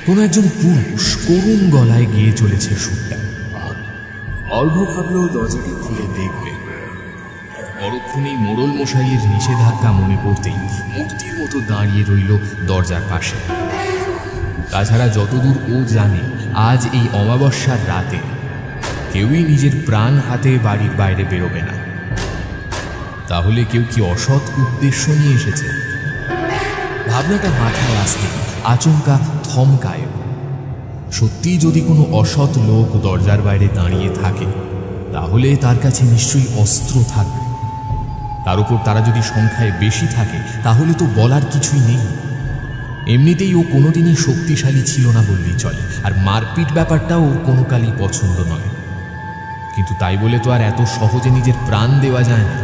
কোনো একজন পুরুষ করুণ গলায় গেয়ে চলেছে সুরটা। অর্ঘ্য ভাবলেও দরজাটি খুলে দেখবে। পরক্ষণেই মোড়ল মশাইয়ের নিষেধাজ্ঞা মনে পড়তেই মূর্তির মতো দাঁড়িয়ে রইল দরজার পাশে। তাছাড়া যতদূর ও জানে আজ এই অমাবস্যার রাতে কেউই নিজের প্রাণ হাতে বাড়ির বাইরে বেরোবে না। তাহলে কেউ কি অসৎ উদ্দেশ্য নিয়ে এসেছে? ভাবনাটা মাথায় আসতে আচমকা থমকায়। সত্যি যদি কোনো অসৎ লোক দরজার বাইরে দাঁড়িয়ে থাকে তাহলে তার কাছে নিশ্চয়ই অস্ত্র থাকবে। তার উপর তারা যদি সংখ্যায় বেশি থাকে তাহলে তো বলার কিছুই নেই। এমনিতেই ও কোনোদিনই শক্তিশালী ছিল না বললেই চলে, আর মারপিট ব্যাপারটাও ওর কোনো কালই পছন্দ নয়। কিন্তু তাই বলে তো আর এত সহজে নিজের প্রাণ দেওয়া যায় না।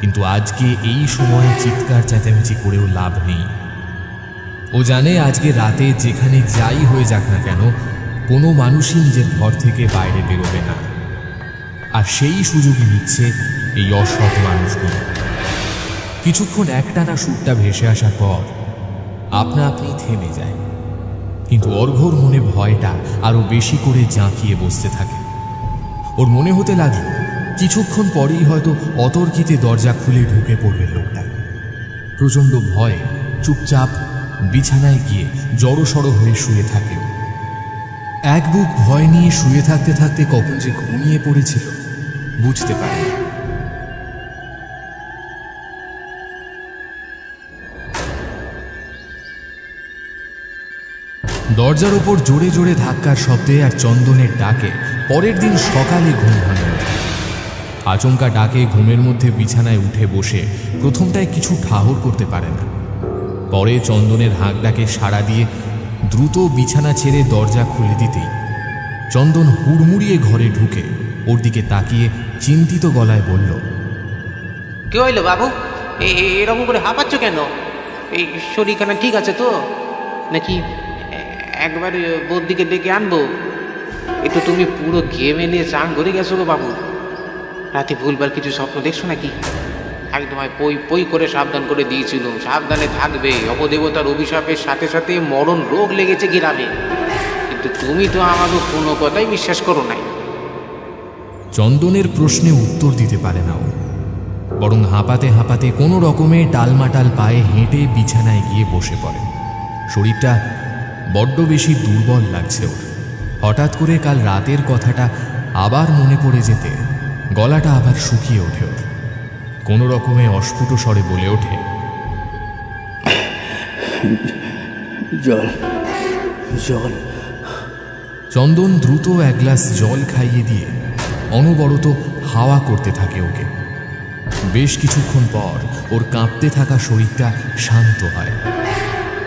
কিন্তু আজকে এই সময়ে চিৎকার চেঁচামেচি করেও লাভ নেই। ও জানে আজকে রাতে যেখানে যাই হয়ে যাক না কেন কোনো মানুষই নিজের ঘর থেকে বাইরে বেরোবে না, আর সেই সুযোগই নিচ্ছে এই অসৎ মানুষগুলো। কিছুক্ষণ একটানা সুরটা ভেসে আসার পর আপনা আপনি থেমে যায়, কিন্তু অর্ঘ্যর মনে ভয়টা আরো বেশি করে জাঁকিয়ে বসতে থাকে। ওর মনে হতে লাগলো কিছুক্ষণ পরেই হয়তো অতর্কিতে দরজা খুলে ঢুকে পড়বে লোকটা। প্রচণ্ড ভয়ে চুপচাপ বিছানায় গিয়ে জড়সড় হয়ে শুয়ে থাকে। এক বুক ভয় নিয়ে শুয়ে থাকতে থাকতে কখন যে ঘুমিয়ে পড়েছিল বুঝতে পারে। দরজার উপর জোরে জোরে ধাক্কার শব্দে আর চন্দনের ডাকে পরের দিন সকালে ঘুম ভাঙে। আচমকা ডাকে ঘুমের মধ্যে বিছানায় উঠে বসে প্রথমটায় কিছু ঠাহর করতে পারে না। পরে চন্দনের হাঁক ডাকে সাড়া দিয়ে দ্রুত বিছানা ছেড়ে দরজা খুলে দিতেই চন্দন হুড়মুড়িয়ে ঘরে ঢুকে ওর দিকে তাকিয়ে চিন্তিত গলায় বলল, কি হইল বাবু? এরকম করে হাঁপাচ্ছ কেন? এই শরীরখানা ঠিক আছে তো, নাকি একবার বোর দিকে ডেকে আনবো? একটু তুমি পুরো ঘেমে নিয়ে চান ঘুরে গেছো গো বাবু। রাতে ভুলবার কিছু স্বপ্ন দেখছো নাকি? একদম পই পই করে সাবধান করে দিয়েছিল, সাবধানে থাকবে, অপদেবতার অভিশাপের সাথে সাথে মরণ রোগ লেগেছে গ্রামে। কিন্তু তুমি তো আমাকে কোনো কথাই বিশ্বাস করো নাই। চন্দনের প্রশ্নে উত্তর দিতে পারে না ও, বরং হাঁপাতে হাঁপাতে কোনো রকমে টালমাটাল পায়ে হেঁটে বিছানায় গিয়ে বসে পড়ে। শরীরটা বড্ড বেশি দুর্বল লাগছে ওর। হঠাৎ করে কাল রাতের কথাটা আবার মনে পড়ে যেতে গলাটা আবার শুকিয়ে ওঠে ওর। কোনো রকমে অস্ফুট স্বরে বলে ওঠে, জল জল। চন্দন দ্রুত এক গ্লাস জল খাইয়ে দিয়ে অনবরত হাওয়া করতে থাকে ওকে। বেশ কিছুক্ষণ পর ওর কাঁপতে থাকা শরীরটা শান্ত হয়।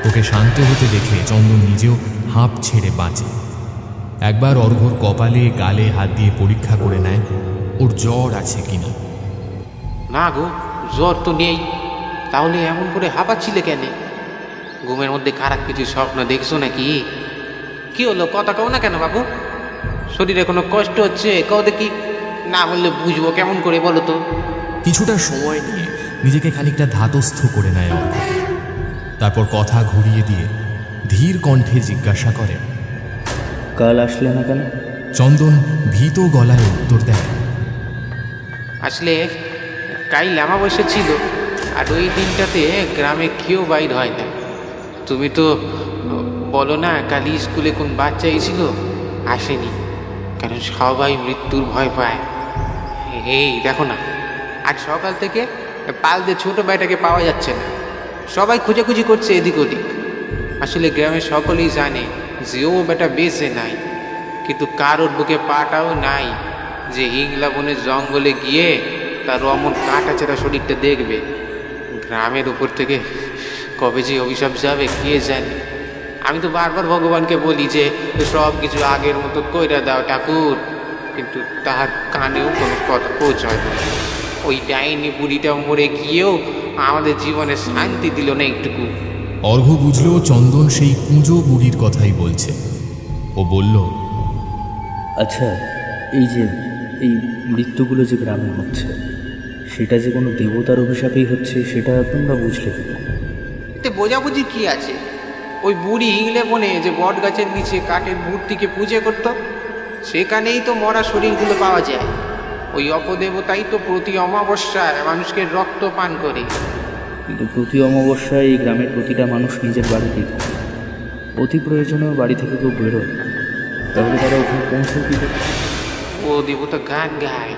ওকে শান্ত হতে দেখে চন্দন নিজেও হাঁপ ছেড়ে বাঁচে। একবার অর্ঘ্যর কপালে গালে হাত দিয়ে পরীক্ষা করে নেয় ওর জ্বর আছে কিনা। না গো, জ্বর তো নেই। তাহলে এমন করে হাঁপাচ্ছিলে কেন? ঘুমের মধ্যে খারাপ কিছু স্বপ্ন দেখছো নাকি? কি হলো, কথা কও না কেন বাবু? শরীরে কোনো কষ্ট হচ্ছে কও দেখি, না বললে বুঝবো কেমন করে, বলো তো। কিছুটা সময় নিয়ে নিজেকে খানিকটা ধাতস্থ করে নেয় অর্ঘ্য। তারপর কথা ঘুরিয়ে দিয়ে ধীর কণ্ঠে জিজ্ঞাসা করে, কাল আসলে না কেন? চন্দন ভীত গলায় উত্তর দেয়, আসলে কাল অমাবস্যা ছিল, আর ওই দিনটাতে গ্রামে কেউ বাইর হয় না। তুমি তো বলো না কালি স্কুলে কোন বাচ্চা এসেছিল, আসেনি, কারণ সবাই মৃত্যুর ভয় পায়। এই দেখো না, আজ সকাল থেকে পালদের ছোট ভাইটাকে পাওয়া যাচ্ছে না। সবাই খোঁজাখুঁজি করছে এদিক ওদিক। আসলে গ্রামের সকলেই জানে যে ও বেটা বেঁচে নাই, কিন্তু কারোর বুকে পাটাও নাই যে হিংলা বনের জঙ্গলে গিয়ে তার অমন কাটাছেড়া শরীরটা দেখবে। গ্রামের উপর থেকে কবে যে অভিশাপ যাবে কে জানে। আমি তো বারবার ভগবানকে বলি যে সব কিছু আগের মতো কইরা দাও ঠাকুর, কিন্তু তার কানেও কোনো কথা পৌঁছায় না। ওই ডাইনি বুড়িটা মরে গিয়েও আমাদের জীবনে শান্তি দিল না একটুকু। অর্ঘ্য বুঝল চন্দন সেই কুঁজো বুড়ির কথাই বলছে। ও বলল, আচ্ছা, এই যে এই মৃত্যুগুলো যে গ্রামে হচ্ছে, সেটা যে কোনো দেবতার অভিশাপেই হচ্ছে, সেটা তোমরা বুঝলে? এতে বোঝাবুঝি কি আছে? ওই বুড়ি হিংলে বনে যে বট গাছের নিচে কাঠের মূর্তিকে পুজো করত, সেখানেই তো মরা শরীরগুলো পাওয়া যায়। ওই অপদেবতাই তো প্রতি অমাবস্যায় মানুষকে রক্ত পান করে। কিন্তু প্রতি অমাবস্যায় এই গ্রামের প্রতিটা মানুষ নিজের বাড়িতেই থাকে। অতি প্রয়োজনেও বাড়ি থেকে কেউ বেরোয়, তাহলে তারা ওখানে পৌঁছে দিতে। ও দেবতা গান গায়,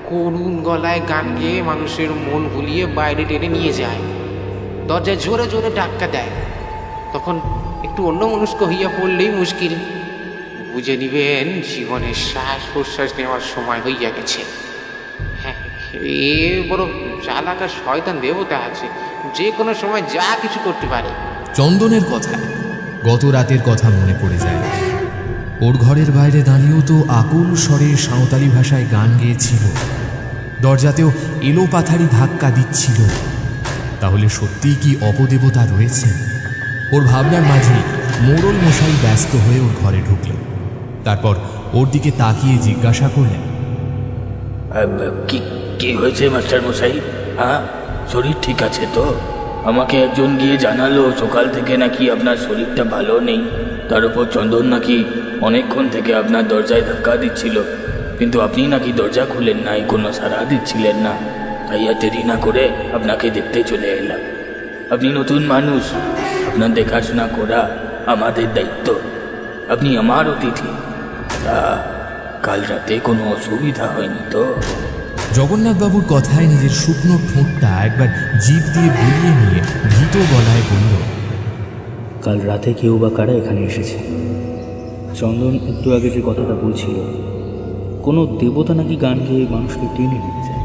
করুণ গলায় গান গেয়ে মানুষের মন ভুলিয়ে বাইরে টেনে নিয়ে যায়। দরজায় জোরে জোরে ধাক্কা দেয়। তখন একটু অন্যমনস্ক হইয়া পড়লেই মুশকিল। বুঝে নিবেন জীবনের শ্বাস প্রশ্বাস নেওয়ার সময় হইয়া গেছে। হ্যাঁ, এ বড় চালাক আর শয়তান দেবতা আছে, যে কোনো সময় যা কিছু করতে পারে। চন্দনের কথায় গত রাতের কথা মনে পড়ে যায়। ওর ঘরের বাইরে দাঁড়িয়েও তো আকুল স্বরে সাঁওতালি ভাষায় গান গেয়েছিল, দরজাতেও এলো পাথারি ধাক্কা দিচ্ছিল। তাহলে সত্যিই কি অপদেবতা রয়েছে? ওর ভাবনার মাঝে মোড়ল মশাই ব্যস্ত হয়ে ওর ঘরে ঢুকলেন। তারপর ওর দিকে তাকিয়ে জিজ্ঞাসা করলেন, কি হয়েছে মাস্টার মশাই? হ্যাঁ, শরীর ঠিক আছে তো? আমাকে একজন গিয়ে জানালো সকাল থেকে নাকি আপনার শরীরটা ভালো নেই। তার উপর চন্দন নাকি অনেকক্ষণ থেকে আপনার দরজায় ধাক্কা দিচ্ছিল, কিন্তু আপনি নাকি দরজা খুলেন নাই, কোনো সাড়া দিচ্ছিলেন না। তাই আর দেরি না করে আপনাকে দেখতে চলে এলাম। আপনি নতুন মানুষ, আপনার দেখাশোনা করা আমাদের দায়িত্ব। আপনি আমার অতিথি। তা কাল রাতে কোনো অসুবিধা হয়নি তো? জগন্নাথবাবুর কথায় নিজের শুকনো ঠোঁটটা একবার জিভ দিয়ে বুলিয়ে নিয়ে ভীত গলায় বলল, কাল রাতে কেউ বা কারা এখানে এসেছে। চন্দন একটু আগে যে কথাটা বলছিল, কোনো দেবতা নাকি গান গেয়ে মানুষকে টেনে নিয়ে যায়,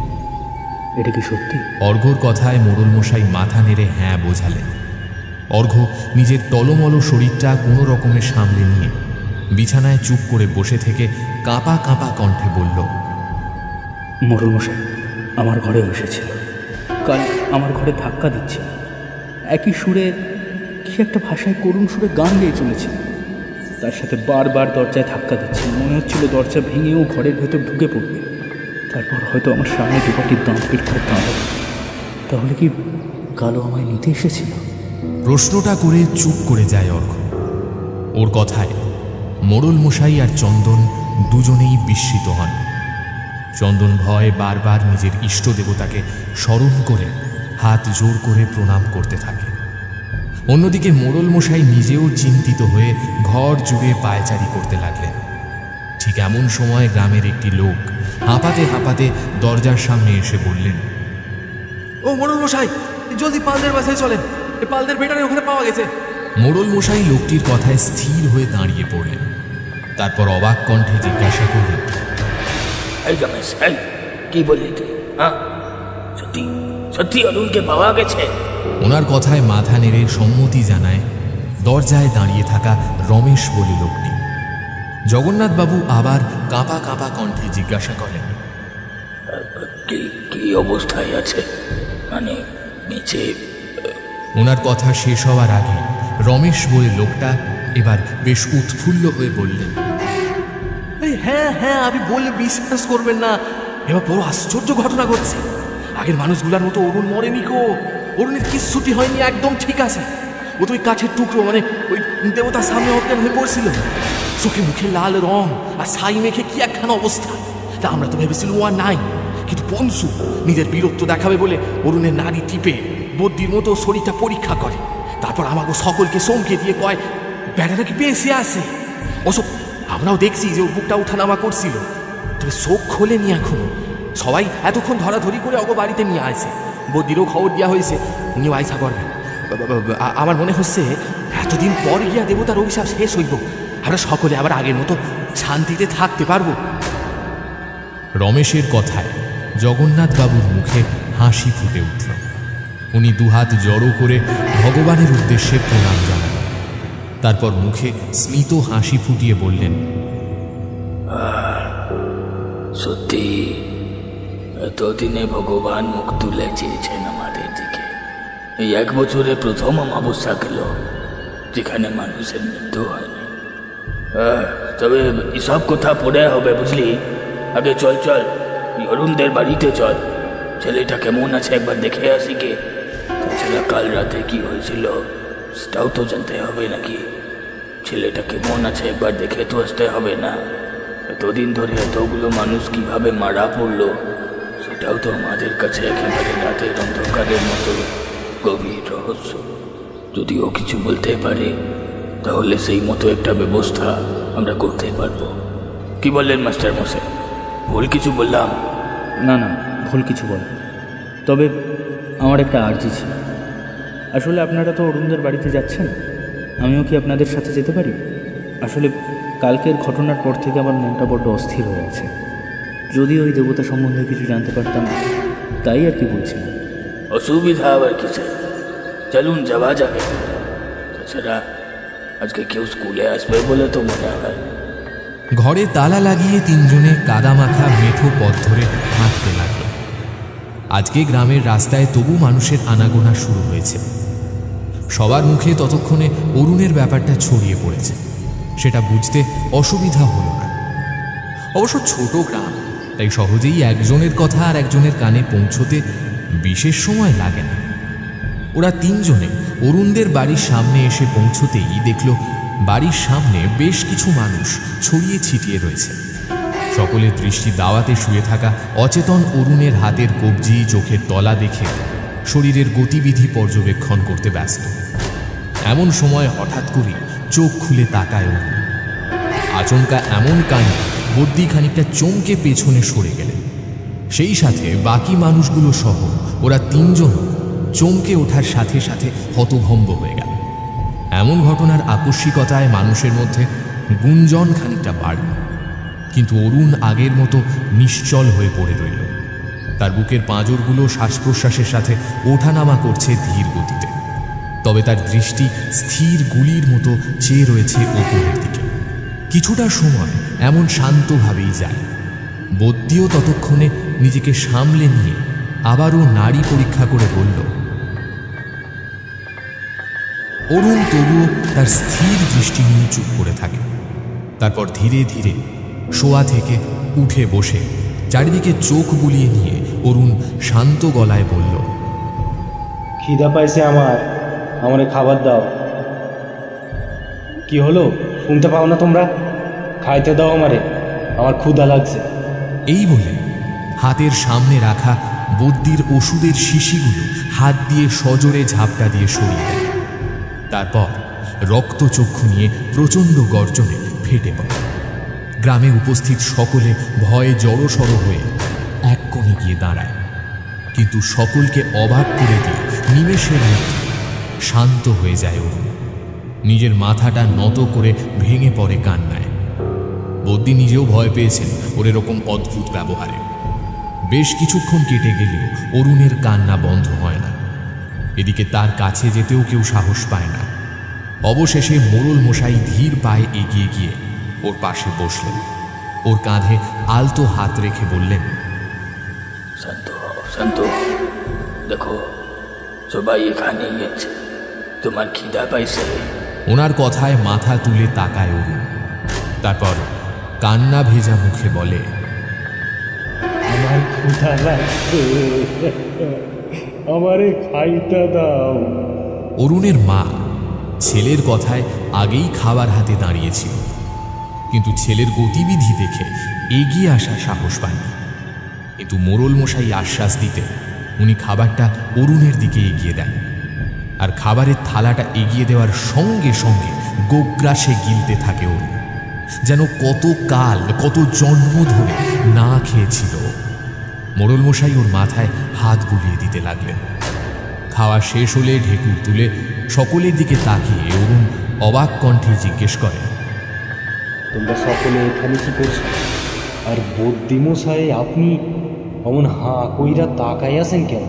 এটা কি সত্যি? অর্ঘ্যর কথায় মোড়ল মশাই মাথা নেড়ে হ্যাঁ বোঝালেন। অর্ঘ্য নিজের টলমল শরীরটা কোনো রকমে সামলে নিয়ে বিছানায় চুপ করে বসে থেকে কাঁপা কাঁপা কণ্ঠে বলল, মোড়ল মশাই আমার ঘরে এসেছিল, কাল আমার ঘরে ধাক্কা দিচ্ছে, একই সুরে কি একটা ভাষায় করুণ সুরে গান গেয়ে চলেছে, তার সাথে বারবার দরজায় ধাক্কা দিচ্ছে। মনে হচ্ছিল দরজা ভেঙেও ঘরের ভেতর ঢুকে পড়বে, তারপর হয়তো আমার সামনে দুপাটির দাঁত পেট করে দাঁড়াবে। তাহলে কি কালো আমায় নিতে এসেছিল? প্রশ্নটা করে চুপ করে যায় অর্ঘ্য। ওর কথায় মোড়ল মশাই আর চন্দন দুজনেই বিস্মিত হন। চন্দন ভয়ে বারবার নিজের ইষ্ট দেবতাকে স্মরণ করে হাত জোর করে প্রণাম করতে থাকে। অন্যদিকে মোড়ল মশাই নিজেও চিন্তিত হয়ে ঘর জুড়ে পায়চারি করতে লাগলেন। ঠিক এমন সময় গ্রামের একটি লোক হাঁপাতে হাঁপাতে দরজার সামনে এসে বললেন, ও মোড়ল মশাই, জলদি পালদের বাসায় চলেন, পালদের বেটারে ওখানে পাওয়া গেছে। মোড়ল মশাই লোকটির কথায় স্থির হয়ে দাঁড়িয়ে পড়লেন। তারপর অবাক কণ্ঠে জিজ্ঞাসা করলেন, এই রমেশ, এই কি বললি তুই? হ্যাঁ, সত্যি সত্যি অরুণকে পাওয়া গেছে? ওনার কথায় মাথা নেড়ে সম্মতি জানায় দরজায় দাঁড়িয়ে থাকা রমেশ বলে লোকটি। জগন্নাথবাবু আবার কাঁপা কাঁপা কণ্ঠে জিজ্ঞাসা করেন, কি অবস্থায় আছে? মানে নিচে? ওনার কথা শেষ হওয়ার আগে রমেশ বলে লোকটা এবার বেশ উৎফুল্ল হয়ে বললেন, হ্যাঁ হ্যাঁ, আপনি বললে বিশ্বাস করবেন না, এবার বড় আশ্চর্য ঘটনা ঘটছে। আগের মানুষগুলার মতো অরুণ মরেনি গো, অরুণের কিচ্ছুটি হয়নি, একদম ঠিক আছে। ও তো ওই কাঠের টুকরো, মানে ওই দেবতার সামনে অজ্ঞান হয়ে পড়ছিল। চোখে মুখে লাল রং আর ছাই মেখে কি একখানা অবস্থা। তা আমরা তো ভেবেছিলাম ও আর নাই, কিন্তু পঞ্চু নিজের বীরত্ব দেখাবে বলে অরুণের নাড়ি টিপে বদ্যির মতো শরীরটা পরীক্ষা করে। তারপর আমাকে সকলকে চমকে দিয়ে কয় বেড়া নাকি বেঁচে আছে। ওসব আমরাও দেখছি যে ওর বুকটা উঠানামা করছিল, তবে চোখ খোলেনি এখনো। সবাই এতক্ষণ ধরাধরি করে অগো বাড়িতে নিয়ে আসে, বদ্যিরও খবর দেওয়া হয়েছে, উনিও আইসা করবেন। আমার মনে হচ্ছে এতদিন পর গিয়া দেবতার অভিশাপ শেষ হইব, আমরা সকলে আবার আগের মতো শান্তিতে থাকতে পারবো। রমেশের কথায় জগন্নাথবাবুর মুখে হাসি ফুটে উঠল। উনি দুহাত জড়ো করে ভগবানের উদ্দেশ্যে প্রণাম জানান। তারপর মুখে স্মিত হাসি ফুটিয়ে বললেন, সত্যি এতদিনে ভগবান মুখ তুলে চেয়েছেন আমাদের দিকে। এই 1 বছরে প্রথম অমাবস্যা গেল যেখানে মানুষের মৃত্যু হয়নি। তবে এসব কথা পরে হবে, বুঝলি? আগে চল চল, অরুণদের বাড়িতে চল, ছেলেটা কেমন আছে একবার দেখে আসি গে। তাছাড়া কাল রাতে কি হয়েছিল সেটাও তো জানতে হবে নাকি? ছেলেটা কেমন আছে একবার দেখে তো আসতে হবে না? এতদিন ধরে এতগুলো মানুষ কিভাবে মারা পড়লো সেটাও তো আমাদের কাছে একেবারে রাতের অন্ধকারের মতো গভীর রহস্য। যদি ও কিছু বলতে পারে তাহলে সেই মতো একটা ব্যবস্থা আমরা করতে পারবো। কি বললেন মাস্টার মশাই? ভুল কিছু বললাম? না না, ভুল কিছু বল। তবে আমার একটা আর্জি ছিল, আসলে আপনারা তো অরুণদের বাড়িতে যাচ্ছেন, আমিও কি আপনাদের সাথে যেতে পারি? আসলে কালকের ঘটনার পর থেকে আমার মনটা বড্ড অস্থির হয়ে আছে। যদি ওই দেবতা সম্বন্ধে কিছু জানতে পারতাম, তাই আর কি বলছিলাম। অসুবিধা আবার কিসের? চলুন যাওয়া যাবে। তাছাড়া আজকে কেউ স্কুলে আসবে বলে তো মনে হয়। ঘরে তালা লাগিয়ে তিনজনে কাদামাখা মেঠো পথ ধরে হাঁটতে লাগল। আজকে গ্রামের রাস্তায় তবু মানুষের আনাগোনা শুরু হয়েছে। সবার মুখে ততক্ষণে অরুণের ব্যাপারটা ছড়িয়ে পড়েছে, সেটা বুঝতে অসুবিধা হলো না। অবশ্য ছোট গ্রাম, তাই সহজেই একজনের কথা আর একজনের কানে পৌঁছতে বিশেষ সময় লাগে না। ওরা তিনজনে অরুণদের বাড়ির সামনে এসে পৌঁছতেই দেখল বাড়ির সামনে বেশ কিছু মানুষ ছড়িয়ে ছিটিয়ে রয়েছে। সকলের দৃষ্টি দাওয়াতে শুয়ে থাকা অচেতন অরুণের হাতের কবজি, চোখের তলা দেখে শরীরের গতিবিধি পর্যবেক্ষণ করতে ব্যস্ত। এমন সময় হঠাৎ করে চোখ খুলে তাকায় অরুণ। আচমকা এমন কাণ্ডে বদ্যি খানিকটা চমকে পেছনে সরে গেলেন। সেই সাথে বাকি মানুষগুলো সহ ওরা তিনজন চমকে ওঠার সাথে সাথে হতভম্ব হয়ে গেল। এমন ঘটনার আকস্মিকতায় মানুষের মধ্যে গুঞ্জন খানিকটা বাড়ল, কিন্তু অরুণ আগের মতো নিশ্চল হয়ে পড়ে রইল। তার বুকের পাঁজরগুলো শ্বাস প্রশ্বাসের সাথে ওঠানামা করছে ধীর গতিতে, তবে তার দৃষ্টি স্থির গুলির মতো চেয়ে রয়েছে ওপরের দিকে। কিছুটা সময় এমন শান্তভাবেই যায়। বদ্যিও ততক্ষণে নিজেকে সামলে নিয়ে আবারও নাড়ি পরীক্ষা করে বলল। অরুণ তবুও তার স্থির দৃষ্টি নিয়ে চুপ করে থাকে। তারপর ধীরে ধীরে শোয়া থেকে উঠে বসে চারিদিকে চোখ বুলিয়ে নিয়ে অরুণ শান্ত গলায় বলল, খিদা পাইছে আমারে খাবার দাও। কি হলো, শুনতে পাও না তোমরা? খাইতে দাও আমারে, আমার ক্ষুধা লাগছে। এই বলে হাতের সামনে রাখা বদ্যির ওষুধের শিশিগুলো হাত দিয়ে সজোরে ঝাপটা দিয়ে সরিয়ে দেয়। তারপর রক্তচক্ষু নিয়ে প্রচণ্ড গর্জনে ফেটে পড়ে। গ্রামে উপস্থিত সকলে ভয়ে জড়সড় হয়ে এক কোণে গিয়ে দাঁড়ায়, কিন্তু সকলকে অবাক করে দিয়ে নিমেষের মধ্যে শান্ত হয়ে যায় অরুণ। নিজের মাথাটা নত করে ভেঙে পড়ে কান্নায়। বদ্যি নিজেও ভয় পেয়েছেন ওর এরকম অদ্ভুত ব্যবহারে। বেশ কিছুক্ষণ কেটে গেলেও অরুণের কান্না বন্ধ হয় না। এদিকে তার কাছে যেতেও কেউ সাহস পায় না। অবশেষে মোড়ল মশাই ধীর পায়ে এগিয়ে গিয়ে ওর পাশে বসলেন। ওর কাঁধে আলতো হাত রেখে বললেন, শান্ত হও, শান্ত হও। দেখো সবাই এখানেই আছে, তোমার খিদা পাইছে। ওনার কথায় মাথা তুলে তাকায় অরুণ। তারপর কান্না ভেজা মুখে বলে, আমার ক্ষুধা লাগছে, আমারে খাইতে দাও। অরুণের মা ছেলের কথায় আগেই খাবার হাতে দাঁড়িয়েছিল, কিন্তু ছেলের গতিবিধি দেখে এগিয়ে আসার সাহস পাননি। কিন্তু মোড়ল মশাই আশ্বাস দিতে উনি খাবারটা অরুণের দিকে এগিয়ে দেন। আর খাবারের থালাটা এগিয়ে দেওয়ার সঙ্গে সঙ্গে গোগ্রাসে গিলতে থাকে অরুণ, যেন কত কাল কত জন্ম ধরে না খেয়েছিল। মোড়ল মশাই ওর মাথায় হাত বুলিয়ে দিতে লাগলেন। খাওয়া শেষ হলে ঢেকুর তুলে সকলের দিকে তাকিয়ে অরুণ অবাক কণ্ঠে জিজ্ঞেস করে, তোমরা সকলে এখানে কি করছো? আর বদ্যিমশাই আপনি অমন হাঁ কইরা তাকাই আছেন কেন?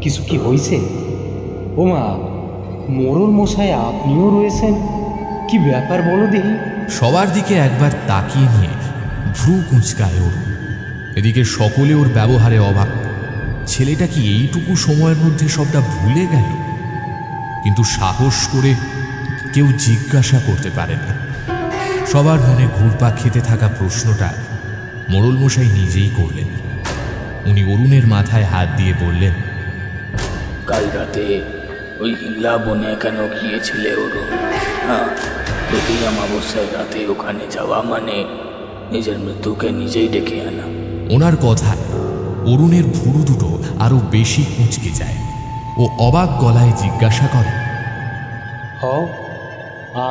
কিছু কি হয়েছে? ও মা, মোড়ল মশাই আপনিও রয়েছেন, কি ব্যাপার বলো দেখি। সবার দিকে একবার তাকিয়ে নিয়ে ভ্রু কুঁচকায় অরুণ। এদিকে সকলে ওর ব্যবহারে অবাক। ছেলেটা কি এইটুকু সময়ের মধ্যে সবটা ভুলে গেল? কিন্তু সাহস করে কেউ জিজ্ঞাসা করতে পারে না। সবার মনে ঘুরপাক খেতে থাকা প্রশ্নটা মোড়ল মশাই নিজেই করলেন। উনি অরুণের মাথায় হাত দিয়ে বললেন, কাল রাতে ওই হিংলা বনে কেন গিয়েছিলে অরুণ? হ্যাঁ, প্রতি অমাবস্যার রাতে ওখানে যাওয়া মানে নিজের মৃত্যুকে নিজেই ডেকে আনা। ওনার কথায় অরুণের ভুরু দুটো আরো বেশি কুঁচকে যায়। ও অবাক গলায় জিজ্ঞাসা করে,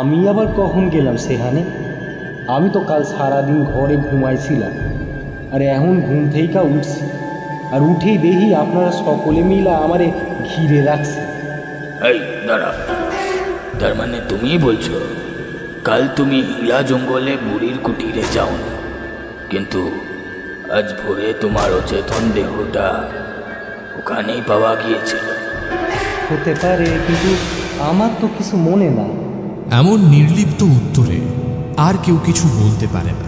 আমি আবার কখন গেলাম সেখানে? আমি তো কাল সারাদিন ঘরে ঘুমাইছিলাম, আর এখন ঘুম থেকে উঠছি, আর উঠেই দেখি আপনারা সকলে মিলা আমারে ঘিরে রাখছে। এই দাঁড়াও, তার মানে তুমি বলছো কাল তুমি হিলা জঙ্গলে বুড়ির কুটিরে যাওনি, কিন্তু আজ ভোরে তোমার অচেতন দেহটা ওখানেই পাওয়া গিয়েছিল? হতে পারে, কিন্তু আমার তো কিছু মনে না। এমন নির্লিপ্ত উত্তরে আর কেউ কিছু বলতে পারে না।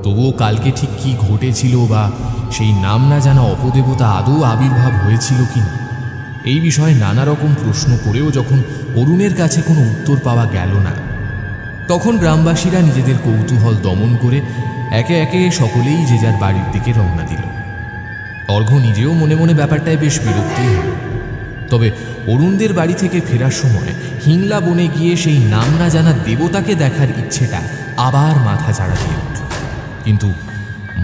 তবুও কালকে ঠিক কি ঘটেছিল বা সেই নাম না জানা অপদেবতা আদৌ আবির্ভাব হয়েছিল কিনা, এই বিষয়ে নানা রকম প্রশ্ন করেও যখন অরুণের কাছে কোনো উত্তর পাওয়া গেল না, তখন গ্রামবাসীরা নিজেদের কৌতূহল দমন করে একে একে সকলেই যে যার বাড়ির দিকে রওনা দিল। অর্ঘ্য নিজেও মনে মনে ব্যাপারটায় বেশ বিরক্তই হল। তবে অরুণদের বাড়ি থেকে ফেরার সময় হিংলা বনে গিয়ে সেই নাম না জানা দেবতাকে দেখার ইচ্ছেটা আবার মাথা চাড়া দিয়ে উঠল। কিন্তু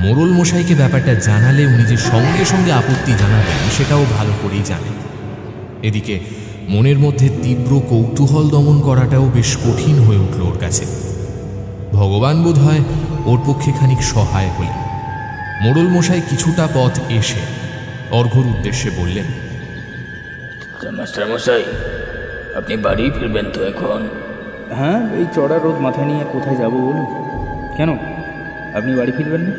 মোড়ল মশাইকে ব্যাপারটা জানালে উনি যে সঙ্গে সঙ্গে আপত্তি জানাবেন সেটাও ভালো করেই জানেন। এদিকে মনের মধ্যে তীব্র কৌতূহল দমন করাটাও বেশ কঠিন হয়ে উঠল ওর কাছে। ভগবান বোধ হয় ওর পক্ষে খানিক সহায় হলেন। মোড়ল মশাই কিছুটা পথ এসে অর্ঘ্যর উদ্দেশ্যে বললেন, মাস্টার মশাই, আপনি বাড়ি ফিরবেন তো এখন? হ্যাঁ, এই চড়া রোদ মাথায় নিয়ে কোথায় যাব বলুন? কেন, আপনি বাড়ি ফিরবেন না?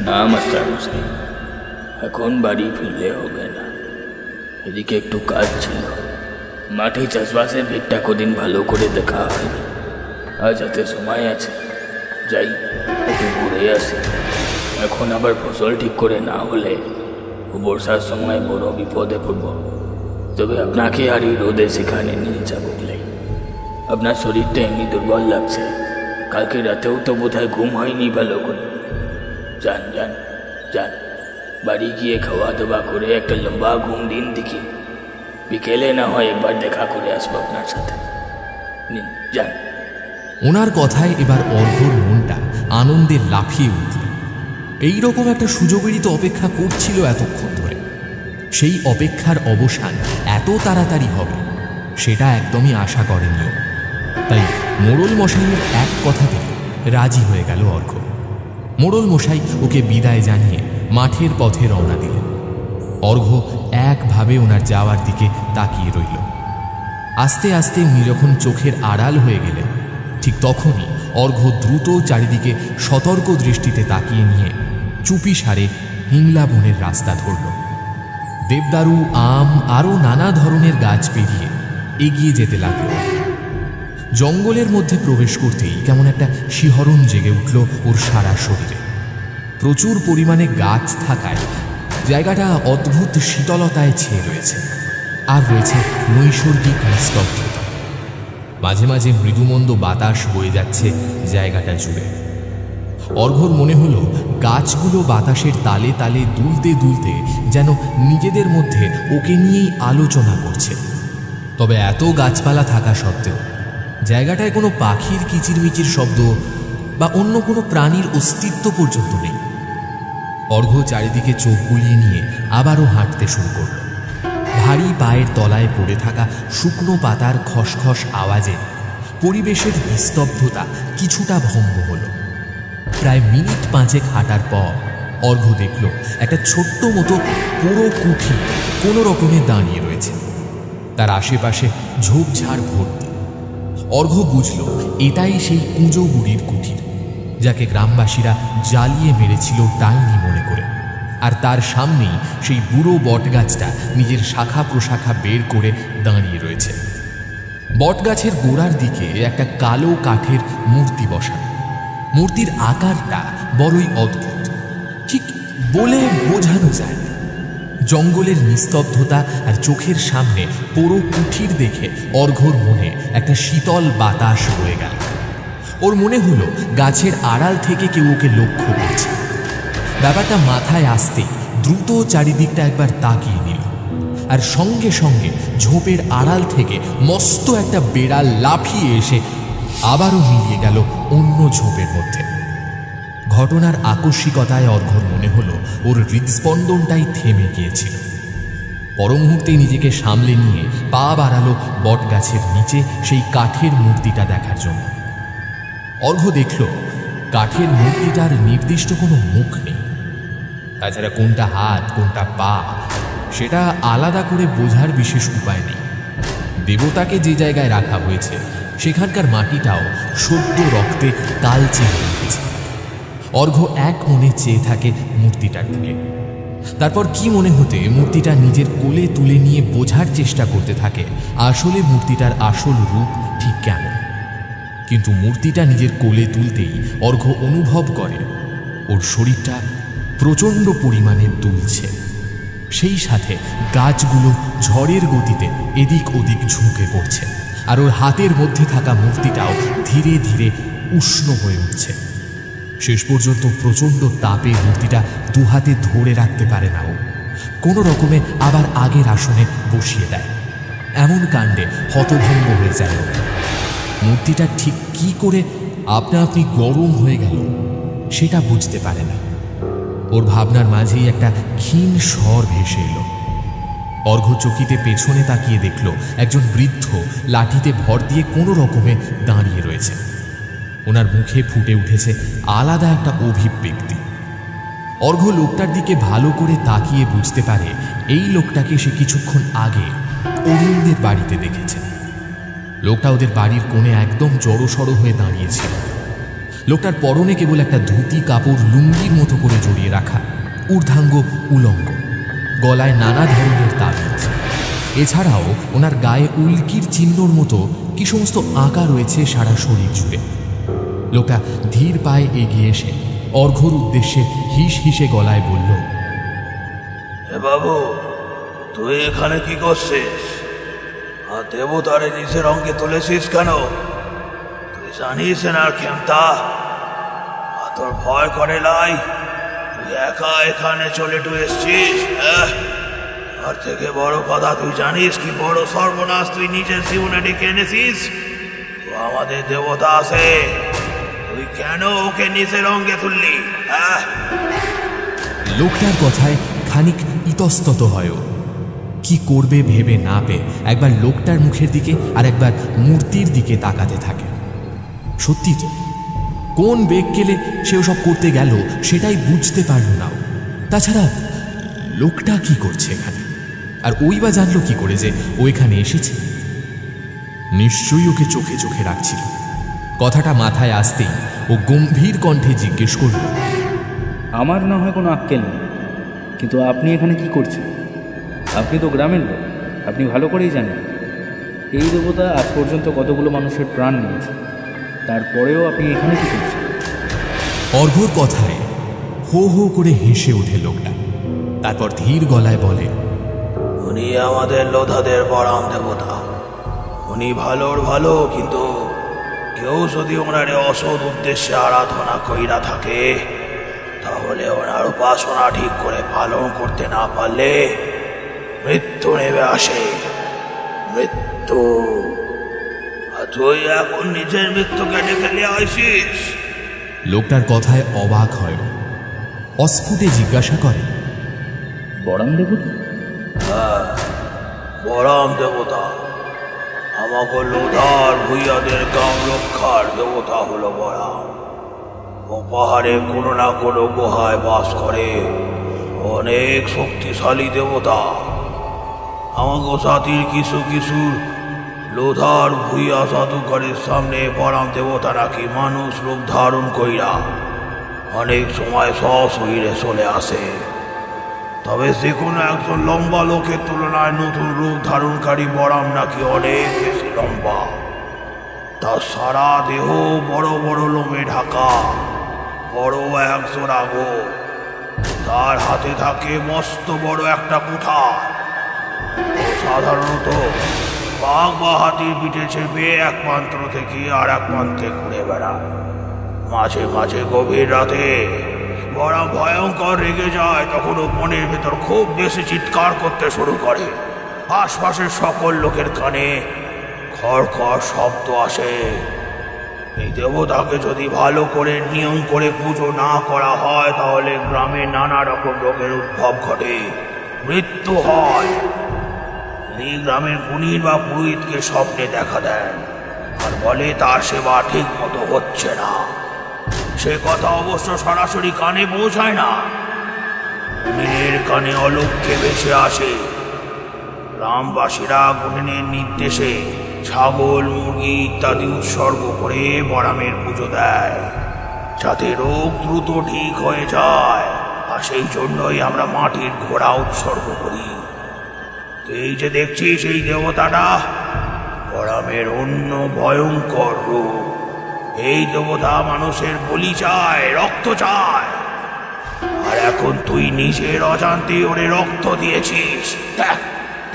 না মাস্টার মশাই, এখন বাড়ি ফিরলে হবে না। এদিকে একটু কাজ ছিল, মাঠে চাষবাসের ভিড়টা কদিন ভালো করে দেখা হয়নি। আজ হাতে সময় আছে, যাই একটু ঘুরে আসি। এখন আবার ফসল ঠিক করে না হলে বর্ষার সময় বড় বিপদে পড়ব। তবে আপনাকে আর এই রোদে সেখানে নিয়ে যাবো বলেই। আপনার শরীরটা এমনি দুর্বল লাগছে, কালকে রাতেও তো বোধহয় ঘুম হয়নি ভালো করে। যান যান যান, বাড়ি গিয়ে খাওয়া দাওয়া করে একটা লম্বা ঘুম দিন দেখি। বিকেলে না হয় একবার দেখা করে আসবো আপনার সাথে। নিন যান। ওনার কথায় এবার অর্ঘ্যর মনটা আনন্দে লাফিয়ে উঠল। এইরকম একটা সুযোগেরই তো অপেক্ষা করছিল এতক্ষণ ধরে। সেই অপেক্ষার অবসান এত তাড়াতাড়ি হবে সেটা একদমই আশা করেননি। তাই মোড়ল মশাইয়ের এক কথাতে রাজি হয়ে গেল অর্ঘ্য। মোড়ল মশাই ওকে বিদায় জানিয়ে মাঠের পথে রওনা দিলেন। অর্ঘ্য একভাবে ওনার যাওয়ার দিকে তাকিয়ে রইল। আস্তে আস্তে উনি যখন চোখের আড়াল হয়ে গেলেন, ঠিক তখনই অর্ঘ্য দ্রুত চারিদিকে সতর্ক দৃষ্টিতে তাকিয়ে নিয়ে চুপি সারে হিংলা বনের রাস্তা ধরল। দেবদারু, আম আরও নানা ধরনের গাছ পেরিয়ে এগিয়ে যেতে লাগল। জঙ্গলের মধ্যে প্রবেশ করতেই কেমন একটা শিহরণ জেগে উঠল ওর সারা শরীরে। প্রচুর পরিমাণে গাছ থাকায় জায়গাটা অদ্ভুত শীতলতায় ছেয়ে রয়েছে, আর রয়েছে নৈসর্গিক নিস্তব্ধতা। মাঝে মাঝে মৃদুমন্দ বাতাস বয়ে যাচ্ছে জায়গাটা জুড়ে। অর্ঘ্যর মনে হলো গাছগুলো বাতাসের তালে তালে দুলতে দুলতে যেন নিজেদের মধ্যে ওকে নিয়েই আলোচনা করছে। তবে এত গাছপালা থাকা সত্ত্বেও জায়গাটায় কোনো পাখির কিচিরমিচির শব্দ বা অন্য কোনো প্রাণীর অস্তিত্ব পর্যন্ত নেই। অর্ঘ্য চারিদিকে চোখ বুলিয়ে নিয়ে আবারও হাঁটতে শুরু করল। ভারী পায়ের তলায় পড়ে থাকা শুকনো পাতার খসখস আওয়াজে পরিবেশের নিস্তব্ধতা কিছুটা ভঙ্গ হল। প্রায় মিনিট 5 হাঁটার পর অর্ঘ্য দেখল একটা ছোট্ট মতো পুরো কুঠি কোনো রকমে দাঁড়িয়ে রয়েছে। তার আশেপাশে ঝোপঝাড় ভর্তি। অর্ঘ্য বুঝল এটাই সেই কুঁজো বুড়ির কুঠির, যাকে গ্রামবাসীরা জ্বালিয়ে মেরেছিল ডাইনি মনে করে। আর তার সামনেই সেই বুড়ো বটগাছটা নিজের শাখা প্রশাখা বের করে দাঁড়িয়ে রয়েছে। বটগাছের গোড়ার দিকে একটা কালো কাঠের মূর্তি বসানো। মূর্তির আকারটা বড়ই অদ্ভুত, ঠিক বলে বোঝানো যায় না। জঙ্গলের নিস্তব্ধতা আর চোখের সামনে পুরো কুঠির দেখে অর্ঘ্যর মনে একটা শীতল বাতাস বয়ে গেল। ওর মনে হলো গাছের আড়াল থেকে কেউ ওকে লক্ষ্য করছে। ব্যাপারটা মাথায় আসতেই দ্রুত চারিদিকটা একবার তাকিয়ে নিল, আর সঙ্গে সঙ্গে ঝোপের আড়াল থেকে মস্ত একটা বেড়াল লাফিয়ে এসে আবারও মিলিয়ে গেল অন্য ঝোপের মধ্যে। ঘটনার আকস্মিকতায় অর্ঘ্যর মনে হলো ওর হৃদস্পন্দনটাই থেমে গিয়েছিল। পর মুহূর্তেই নিজেকে সামলে নিয়ে পা বাড়ালো বটগাছের নিচে সেই কাঠের মূর্তিটা দেখার জন্য। অর্ঘ্য দেখল কাঠের মূর্তিটার নির্দিষ্ট কোনো মুখ নেই। তাছাড়া কোনটা হাত কোনটা পা সেটা আলাদা করে বোঝার বিশেষ উপায় নেই। দেবতাকে যে জায়গায় রাখা হয়েছে সেখানকার মাটিটাও সদ্য রক্তে কালচে হয়ে উঠেছে। অর্ঘ্য এক মনে চেয়ে থাকে মূর্তিটার দিকে। তারপর কি মনে হতে মূর্তিটা নিজের কোলে তুলে নিয়ে বোঝার চেষ্টা করতে থাকে আসলে মূর্তিটার আসল রূপ ঠিক কেমন। কিন্তু মূর্তিটা নিজের কোলে তুলতেই অর্ঘ্য অনুভব করে ওর শরীরটা প্রচণ্ড পরিমাণে দুলছে। সেই সাথে গাছগুলো ঝড়ের গতিতে এদিক ওদিক ঝুঁকে পড়ছে, আর ওর হাতের মধ্যে থাকা মূর্তিটাও ধীরে ধীরে উষ্ণ হয়ে উঠছে। শেষ পর্যন্ত প্রচণ্ড তাপে মূর্তিটা দুহাতে ধরে রাখতে পারে না ও, কোনো রকমে আবার আগের আসনে বসিয়ে দেয়। এমন কাণ্ডে হতভম্ব হয়ে যায় ও। মূর্তিটা ঠিক কি করে আপনা আপনি গরম হয়ে গেল সেটা বুঝতে পারে না। ওর ভাবনার মাঝেই একটা ক্ষীণ স্বর ভেসে এলো। অর্ঘ্য চকিতে পেছনে তাকিয়ে দেখল একজন বৃদ্ধ লাঠিতে ভর দিয়ে কোনো রকমে দাঁড়িয়ে রয়েছে। ওনার মুখে ফুটে উঠেছে আলাদা একটা অভিব্যক্তি। অর্ঘ্য লোকটার দিকে ভালো করে তাকিয়ে বুঝতে পারে এই লোকটাকে সে কিছুক্ষণ আগে অরুণদের বাড়িতে দেখেছে। লোকটা ওদের বাড়ির কোণে একদম জড়সড় হয়ে দাঁড়িয়েছিল। লোকটার পরনে কেবল একটা ধুতি কাপড় লুঙ্গির মতো করে জড়িয়ে রাখা, ঊর্ধ্বাঙ্গ উলঙ্গ, গলায় নানা ধরনের তাবিজ। এছাড়াও ওনার গায়ে উল্কির চিহ্নর মতো কি সমস্ত আঁকা রয়েছে সারা শরীর জুড়ে। লোকটা ধীর পায়ে এগিয়ে এসে অর্ঘ্যর উদ্দেশ্যে হিস হিসে গলায় বলল, বাবু, তুই এখানে কি করছিস? আর দেবতারে নিজের অঙ্গে তুলেছিস কেন? তুই জানিস না ক্ষমতা? তোর ভয় করে লাই? তুই একা এখানে চলে এসছিস? আর থেকে বড় কথা, তুই জানিস কি বড় সর্বনাশ তুই নিজের জীবনে ডেকে এনেছিস? আমাদের দেবতা আছে, তুই কেন ওকে নিজের অঙ্গে তুললি? লোকটার কথায় খানিক ইতস্তত হয়। কি করবে ভেবে না পেয়ে একবার লোকটার মুখের দিকে আর একবার মূর্তির দিকে তাকাতে থাকে। সত্যি তো, কোন বেগ কেলে সে ওসব করতে গেল সেটাই বুঝতে পারল না। তাছাড়া লোকটা কি করছে এখানে, আর ওই বা জানলো কি করে যে ও এখানে এসেছে? নিশ্চয়ই ওকে চোখে চোখে রাখছিল। কথাটা মাথায় আসতেই ও গম্ভীর কণ্ঠে জিজ্ঞেস করল, আমার না হয় কোনো আক্কেল নেই, কিন্তু আপনি এখানে কি করছেন? আপনি তো গ্রামের লোক, আপনি ভালো করেই জানেন এই দেবতা আজ পর্যন্ত কতগুলো মানুষের প্রাণ নিয়েছে, তারপরেও আপনি এখানে কি করছেন? অর্ঘ্যর কথায় হো হো করে হেসে ওঠে লোকটা। তারপর ধীর গলায় বলে, উনি আমাদের লোধাদের বরাম দেবতা। উনি ভালোর ভালো, কিন্তু কেউ যদি ওনারে অসৎ উদ্দেশ্যে আরাধনা কইরা থাকে তাহলে ওনার উপাসনা ঠিক করে পালন করতে না পারলে মৃত্যু নেমে আসে। মৃত্যু। আর তুই এখন নিজের মৃত্যুকে ডেকে নিয়ে আইসিস? লোকটার কথায় অবাক হয়। অস্ফুটে জিজ্ঞাসা করে, বরাম দেবতা? হ্যাঁ, বরাম দেবতা। আমাকে লোধার ভূইয়াদের গ্রাম রক্ষার দেবতা হলো বরাম। ও পাহাড়ে কোনো না কোনো গুহায় বাস করে, অনেক শক্তিশালী দেবতা। আমাকে জাতির কিছু কিছু লোধার ভূইয়া জাদুঘরের সামনে বরাম দেবতা নাকি মানুষ রূপ ধারণ কইরা অনেক সময় সশরীরে চলে আসে। তবে যে কোনো একজন লম্বা লোকের তুলনায় নতুন রূপ ধারণকারী বরাম নাকি অনেক বেশি লম্বা। তার সারা দেহ বড় বড় লোমে ঢাকা, বড় একজোড়া গোঁফ। তার হাতে থাকে মস্ত বড় একটা কুঠার। সাধারণত বাঘ বা হাতির পিঠে চেপে এক প্রান্ত থেকে আর এক প্রান্তে ঘুরে বেড়ায়। মাঝে মাঝে গভীর রাতে বরাম ভয়ঙ্কর রেগে যায়, তখন ও মনের ভেতর খুব বেশি চিৎকার করতে শুরু করে। আশপাশের সকল লোকের কানে খড়খড় শব্দ আসে। এই দেবতাকে যদি ভালো করে নিয়ম করে পুজো না করা হয় তাহলে গ্রামে নানা রকম রোগের উদ্ভব ঘটে, মৃত্যু হয়। এই গ্রামের গুণীর বা পুরোহিতকে স্বপ্নে দেখা দেন আর বলে তার সেবা ঠিক মতো হচ্ছে না। সে কথা অবশ্য সরাসরি কানে পৌঁছায় না, গুণীর কানে অলক্ষ্যে ভেসে আসে। গ্রামবাসীরা গুণের নির্দেশে ছাগল মুরগি ইত্যাদি উৎসর্গ করে বড়ামের পুজো দেয়, যাতে রোগ দ্রুত ঠিক হয়ে যায়। আর সেই জন্যই আমরা মাটির ঘোড়া উৎসর্গ করি। এই যে দেখছিস এই দেবতাটা, বড়ামের অন্য ভয়ঙ্কর রূপ। এই দেবতা মানুষের বলি চায়, রক্ত চায়। আর এখন তুই নিজের অজান্তে ওরে রক্ত দিয়েছিস। দেখ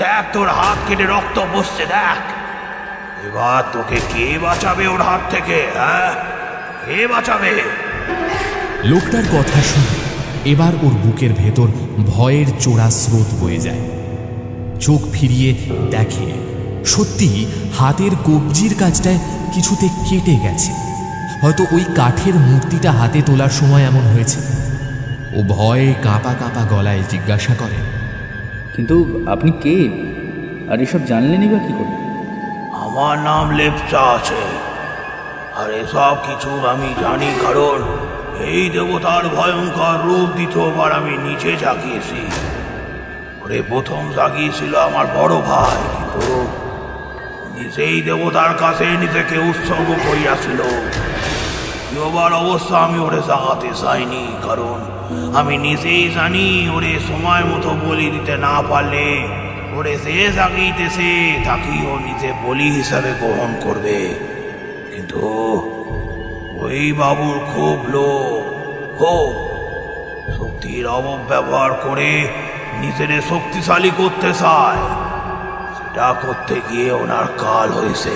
দেখ, তোর হাত কেটে রক্ত বসছে, দেখ। এবার তোকে কে বাঁচাবে ওর হাত থেকে? হ্যাঁ, কে বাঁচাবে? লোকটার কথা শুনে এবার ওর বুকের ভেতর ভয়ের চোরা স্রোত বয়ে যায়। চোখ ফিরিয়ে দেখে সত্যি হাতের কবজির কাজটায় কিছুতে কেটে গেছে। হয়তো ওই কাঠের মূর্তিটা হাতে তোলার সময় এমন হয়েছে। ও ভয়ে কাঁপা কাঁপা গলায় জিজ্ঞাসা করে, কিন্তু আপনি কে, আর এসব জানলেনই বা কি করে? আমার নাম লেপচা আছে, আর এসব কিছু আমি জানি কারণ এই দেবতার ভয়ঙ্কর রূপ দ্বিতীয়বার আমি নিজে জাগিয়েছি। ওরে প্রথম জাগিয়েছিল আমার বড় ভাই, কিন্তু সেই দেবতার কাছে নিজেকে উৎসর্গ করিয়াছিল। দ্বিতীয়বার অবশ্য আমি ওরে জাগাতে চাইনি, কারণ আমি নিজেই জানি ওরে সময় মতো বলি দিতে না পারলে ওরে যে জাগিয়েছে তাকেই ও নিজে বলি হিসাবে গ্রহণ করবে। কিন্তু ওই বাবুর খুব লোভ, শক্তির অপব্যবহার করে নিজের শক্তিশালী করতে চায়। সেটা করতে গিয়ে ওনার কাল হয়েছে।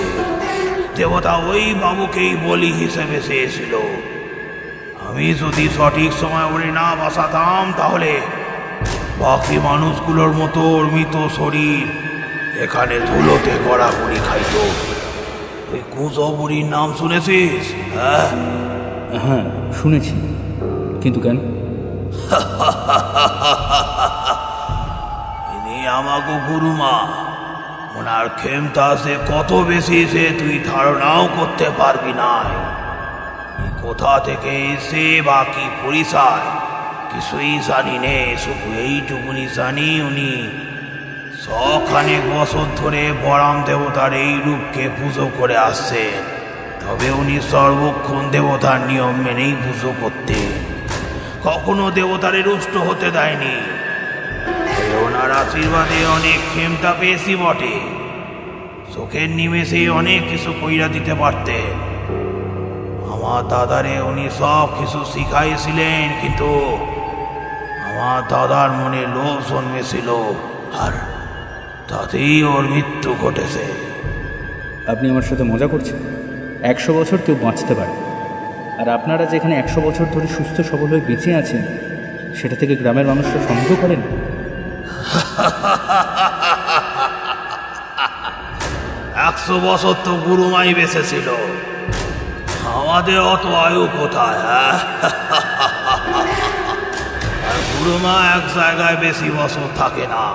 দেবতা ওই বাবুকেই বলি হিসেবে চেয়েছিল। আমি যদি সঠিক সময় ওরে না বাঁচাতাম তাহলে বাকি মানুষগুলোর মতো ওর মৃত শরীর এখানে ধুলোতে গড়াগড়ি খাইত। তুই কুঁজো বুড়ির নাম শুনেছিস? হ্যাঁ, শুনেছি, কিন্তু কেন? ইনি আমাকে গুরুমা। ওনার ক্ষমতা সে কত বেশি সে তুই ধারণাও করতে পারবি না। কোথা থেকে এসে বা কি পরিচয় কিছুই জানি নে, শুধু এইটুকুনি জানি উনি শখানেক বছর ধরে বড়াম দেবতার এই রূপকে পুজো করে আসছেন। তবে উনি সর্বক্ষণ দেবতার নিয়ম মেনেই পুজো করতেন, কখনো দেবতারে রুষ্ট হতে দেয়নি। ওনার আশীর্বাদে অনেক ক্ষমতা পেয়েছি বটে, চোখের নিমেষে অনেক কিছু কইরা দিতে পারতেন। আমার দাদারে উনি সব কিছু শিখাইছিলেন, কিন্তু আমার দাদার মনে লোভ জন্মেছিল, আর তাতেই ওর মৃত্যু ঘটেছে। আপনি আমার সাথে মজা করছেন? 100 বছর কেউ বাঁচতে পারে, আর আপনারা যেখানে 100 বছর ধরে সুস্থ সবল হয়ে বেঁচে আছেন সেটা থেকে গ্রামের মানুষরা সন্দেহ করেন? 100 বছর তো গুরুমাই বেঁচে ছিল, আমাদের অত আয়ু কোথায়? আর গুরুমা এক জায়গায় বেশি বছর থাকে না।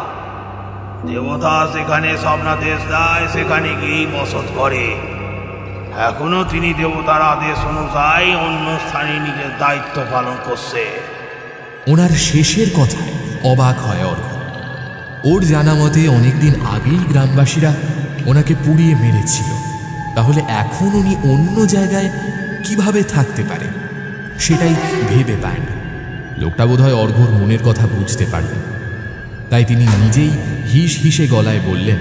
দেবতা সেখানে স্বপ্নাদেশ দেয়, সেখানে গিয়েই বসত করে। এখনো তিনি দেবতার আদেশ অনুযায়ী অন্য স্থানে নিজের দায়িত্ব পালন করছে। ওনার শেষের কথায় অবাক হয় অর্ঘ। ওর জানা মতে অনেকদিন আগেই গ্রামবাসীরা ওনাকে পুড়িয়ে মেরেছিল। তাহলে এখন উনি অন্য জায়গায় কিভাবে থাকতে পারে সেটাই ভেবে পায় না। লোকটা বোধহয় অর্ঘর মনের কথা বুঝতে পারলেন, তাই তিনি নিজেই হিস হিসে গলায় বললেন,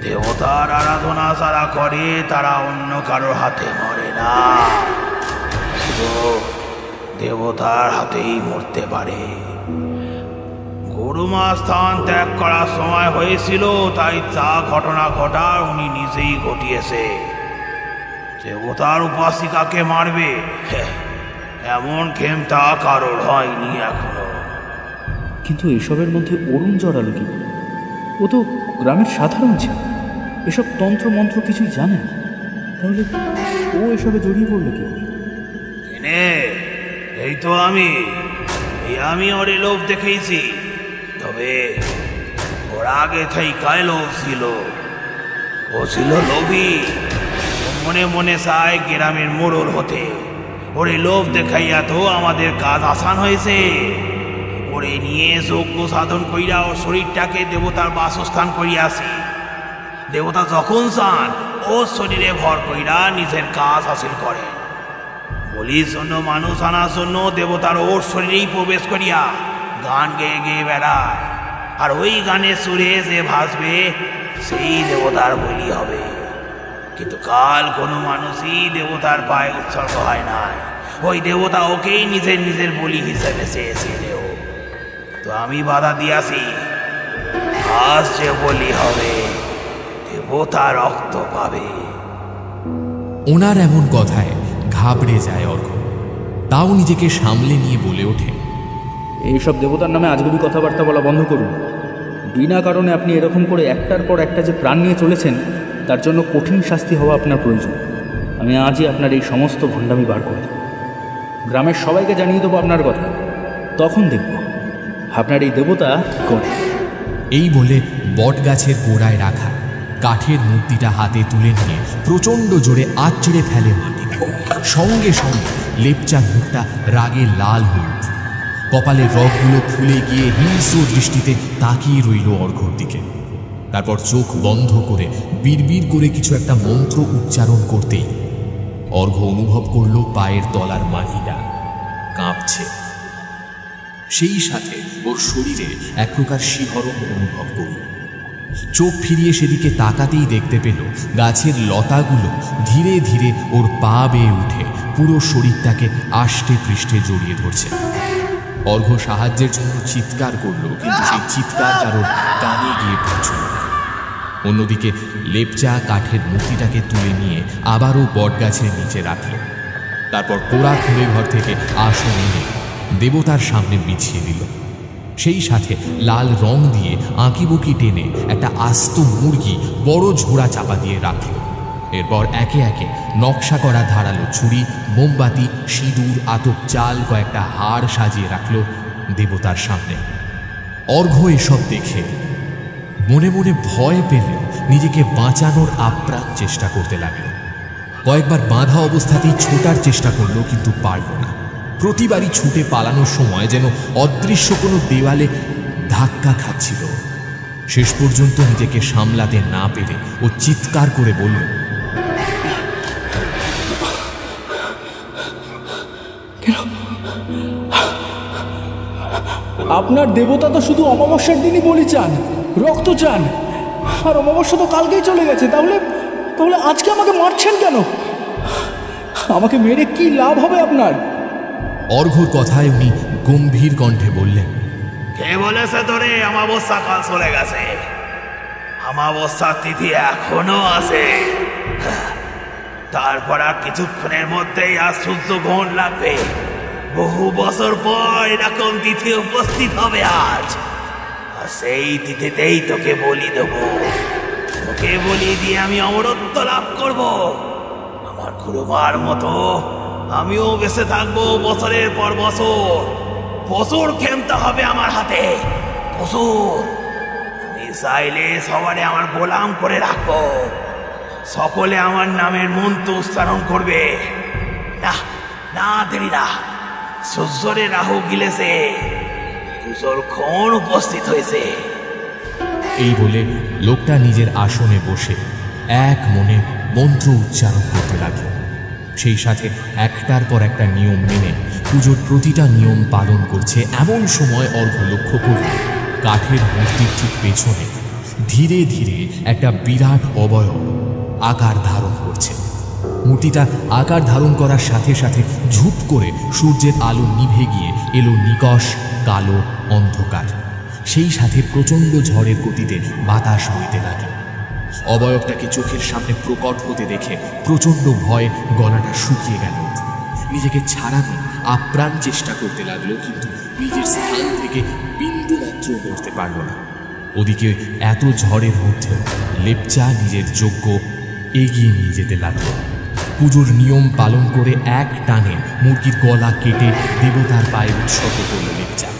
দেবতার আরাধনা যারা করে তারা অন্য কারোর হাতে মরে না, শুধু দেবতার হাতেই মরতে পারে। গুরুমা স্থান ত্যাগ করার সময় হয়েছিল, তাই যা ঘটনা ঘটার উনি নিজেই ঘটিয়েছে। দেবতার উপাসিকাকে মারবে এমন ক্ষমতা কারোর হয়নি এখনো। কিন্তু এসবের মধ্যে অরুণ জড়ালো কি? ও তো গ্রামের সাধারণ ছিল, এসব তন্ত্র মন্ত্র কিছুই জানে না, তাহলে ও এসবে জড়িয়ে পড়লো কি? এই তো আমি ওর লোভ দেখেছি, তবে ওর আগে থেকেই লোভ ছিল। ও ছিল লোভী, মনে মনে চায় গ্রামের মোড়ল হতে। ওরে লোভ দেখাইয়া তো আমাদের কাজ আসান হয়েছে। করে নিয়ে যজ্ঞ সাধন কইরা ও শরীরটাকে দেবতার বাসস্থান করিয়াছি। দেবতা যখন চান ও শরীরে ভর কইরা নিজের কাজ হাসিল করেন। বলির জন্য মানুষ আনার জন্য দেবতার ওর শরীরেই প্রবেশ করিয়া গান গেয়ে গেয়ে বেড়ায়, আর ওই গানের সুরে যে ভাসবে সেই দেবতার বলি হবে। কিন্তু কাল কোনো মানুষই দেবতার পায়ে উৎসর্গ হয় নাই, ওই দেবতা ওকেই নিজের নিজের বলি হিসেবে চেয়েছিল। তো আমি বাধা দিয়াছি, আজ যে বলি হবে দেবতা রক্ত পাবে। ওনার এমন কথায় ঘাবড়ে যায় অর্ঘ্য। তাও নিজেকে সামলে নিয়ে বলে ওঠে, এইসব দেবতার নামে আজগুবি কথাবার্তা বলা বন্ধ করুন। বিনা কারণে আপনি এরকম করে একটার পর একটা যে প্রাণ নিয়ে চলেছেন, তার জন্য কঠিন শাস্তি হওয়া আপনার প্রয়োজন। আমি আজই আপনার এই সমস্ত ভণ্ডামি বার করে দেব। গ্রামের সবাইকে জানিয়ে দেবো আপনার কথা, তখন দেখব আপনার এই দেবতা কী করে। এই বলে বট গাছের গোড়ায় রাখা কাঠের মূর্তিটা হাতে তুলে নিয়ে প্রচণ্ড জোরে আঁচড়ে ফেলে মাটিতে। সঙ্গে সঙ্গে লেপচার মুখটা রাগে লাল হয়ে উঠল। কপালের রগগুলো ফুলে গিয়ে হিংস্র দৃষ্টিতে তাকিয়ে রইল অর্ঘ্যর দিকে। তারপর চোখ বন্ধ করে বিড়বিড় করে কিছু একটা মন্ত্র উচ্চারণ করতেই অর্ঘ্য অনুভব করল পায়ের তলার মাটিটা কাঁপছে। সেই সাথে ওর শরীরে এক প্রকার শিহরণ অনুভব করল। চোখ ফিরিয়ে সেদিকে তাকাতেই দেখতে পেল গাছের লতাগুলো ধীরে ধীরে ওর পা বেয়ে উঠে পুরো শরীরটাকে আষ্টে পৃষ্ঠে জড়িয়ে ধরছে। অর্ঘ্য সাহায্যের জন্য চিৎকার করল, কিন্তু সেই চিৎকার কারোর কানে গিয়ে পৌঁছল না। অন্যদিকে লেপচা কাঠের মূর্তিটাকে তুলে নিয়ে আবারও বটগাছের নিচে রাখল। তারপর পোড়া খুলে ঘর থেকে আসন এনে দেবতার সামনে বিছিয়ে দিল। সেই সাথে লাল রং দিয়ে আঁকিবুকি টেনে একটা আস্ত মুরগি বড় ঝোড়া চাপা দিয়ে রাখল। এরপর একে একে নকশা করা ধারালো ছুরি, মোমবাতি, সিঁদুর, আতপ চাল, কয়েকটা হাড় সাজিয়ে রাখল দেবতার সামনে। অর্ঘ্য এসব দেখে মনে মনে ভয় পেলে নিজেকে বাঁচানোর আপ্রাণ চেষ্টা করতে লাগলো। কয়েকবার বাঁধা অবস্থাতেই ছোটার চেষ্টা করলো, কিন্তু পারল না। প্রতিবারই ছুটে পালানোর সময় যেন অদৃশ্য কোনো দেওয়ালে ধাক্কা খাচ্ছিল। শেষ পর্যন্ত নিজেকে সামলাতে না পেরে ও চিৎকার করে বলল, আপনার দেবতা তো শুধু অমাবস্যার দিনই বলি চান, রক্ত চান, আর অমাবস্যা তো কালকেই চলে গেছে। তাহলে আজকে আমাকে মারছেন কেন? আমাকে মেরে কি লাভ হবে আপনার? অর্ঘ্যর কথায় উনি গম্ভীর কণ্ঠে বললেন, কে বলেছে তোরে অমাবস্যা কাল চলে গেছে? অমাবস্যার তিথি এখনো আছে। তারপর আর কিছুক্ষণের মধ্যেই আজ সূর্য গ্রহণ লাগবে। বহু বছর পর এরকম তিথি উপস্থিত হবে আজ, আর সেই তিথিতেই তোকে বলি দেব। তোকে বলি দিয়ে আমি অমরত্ব লাভ করব। আমার খুড়োমার মতো আমিও বেঁচে থাকবো বছরের পর বছর। প্রচুর ক্ষমতা হবে আমার হাতে, প্রচুর। আমি চাইলে সবারে আমার গোলাম করে রাখবো। সকলে আমার নামের মন্ত্র উচ্চারণ করবে। না না, দেরি না। সূর্যরে রাহু গিলেছে, পুজোর ক্ষণ উপস্থিত হয়েছে। এই বলে লোকটা নিজের আসনে বসে এক মনে মন্ত্র উচ্চারণ করতে লাগল। সেই সাথে একটার পর একটা নিয়ম মেনে পুজোর প্রতিটা নিয়ম পালন করছে। এমন সময় অর্ঘ্য লক্ষ্য করল কাঠের মূর্তির ঠিক পেছনে ধীরে ধীরে একটা বিরাট অবয়ব আকার ধারণ করছে। মূর্তিটা আকার ধারণ করার সাথে সাথে ঝুপ করে সূর্যের আলো নিভে গিয়ে এলো নিকষ কালো অন্ধকার। সেই সাথে প্রচণ্ড ঝড়ের গতিতে বাতাস বইতে লাগলো। অবয়বটাকে চোখের সামনে প্রকট হতে দেখে প্রচণ্ড ভয়ে গলাটা শুকিয়ে গেল। নিজেকে ছাড়ানো আপ্রাণ চেষ্টা করতে লাগলো, কিন্তু নিজের স্থান থেকে বিন্দু মাত্র নড়তে পারল না। ওদিকে এত ঝড়ের মধ্যেও লেপচা নিজের যজ্ঞ এগিয়ে নিয়ে যেতে লাগলো। পুজোর নিয়ম পালন করে এক টানে মুরগির গলা কেটে দেবতার পায়ে উৎসর্গ করল লেপচা।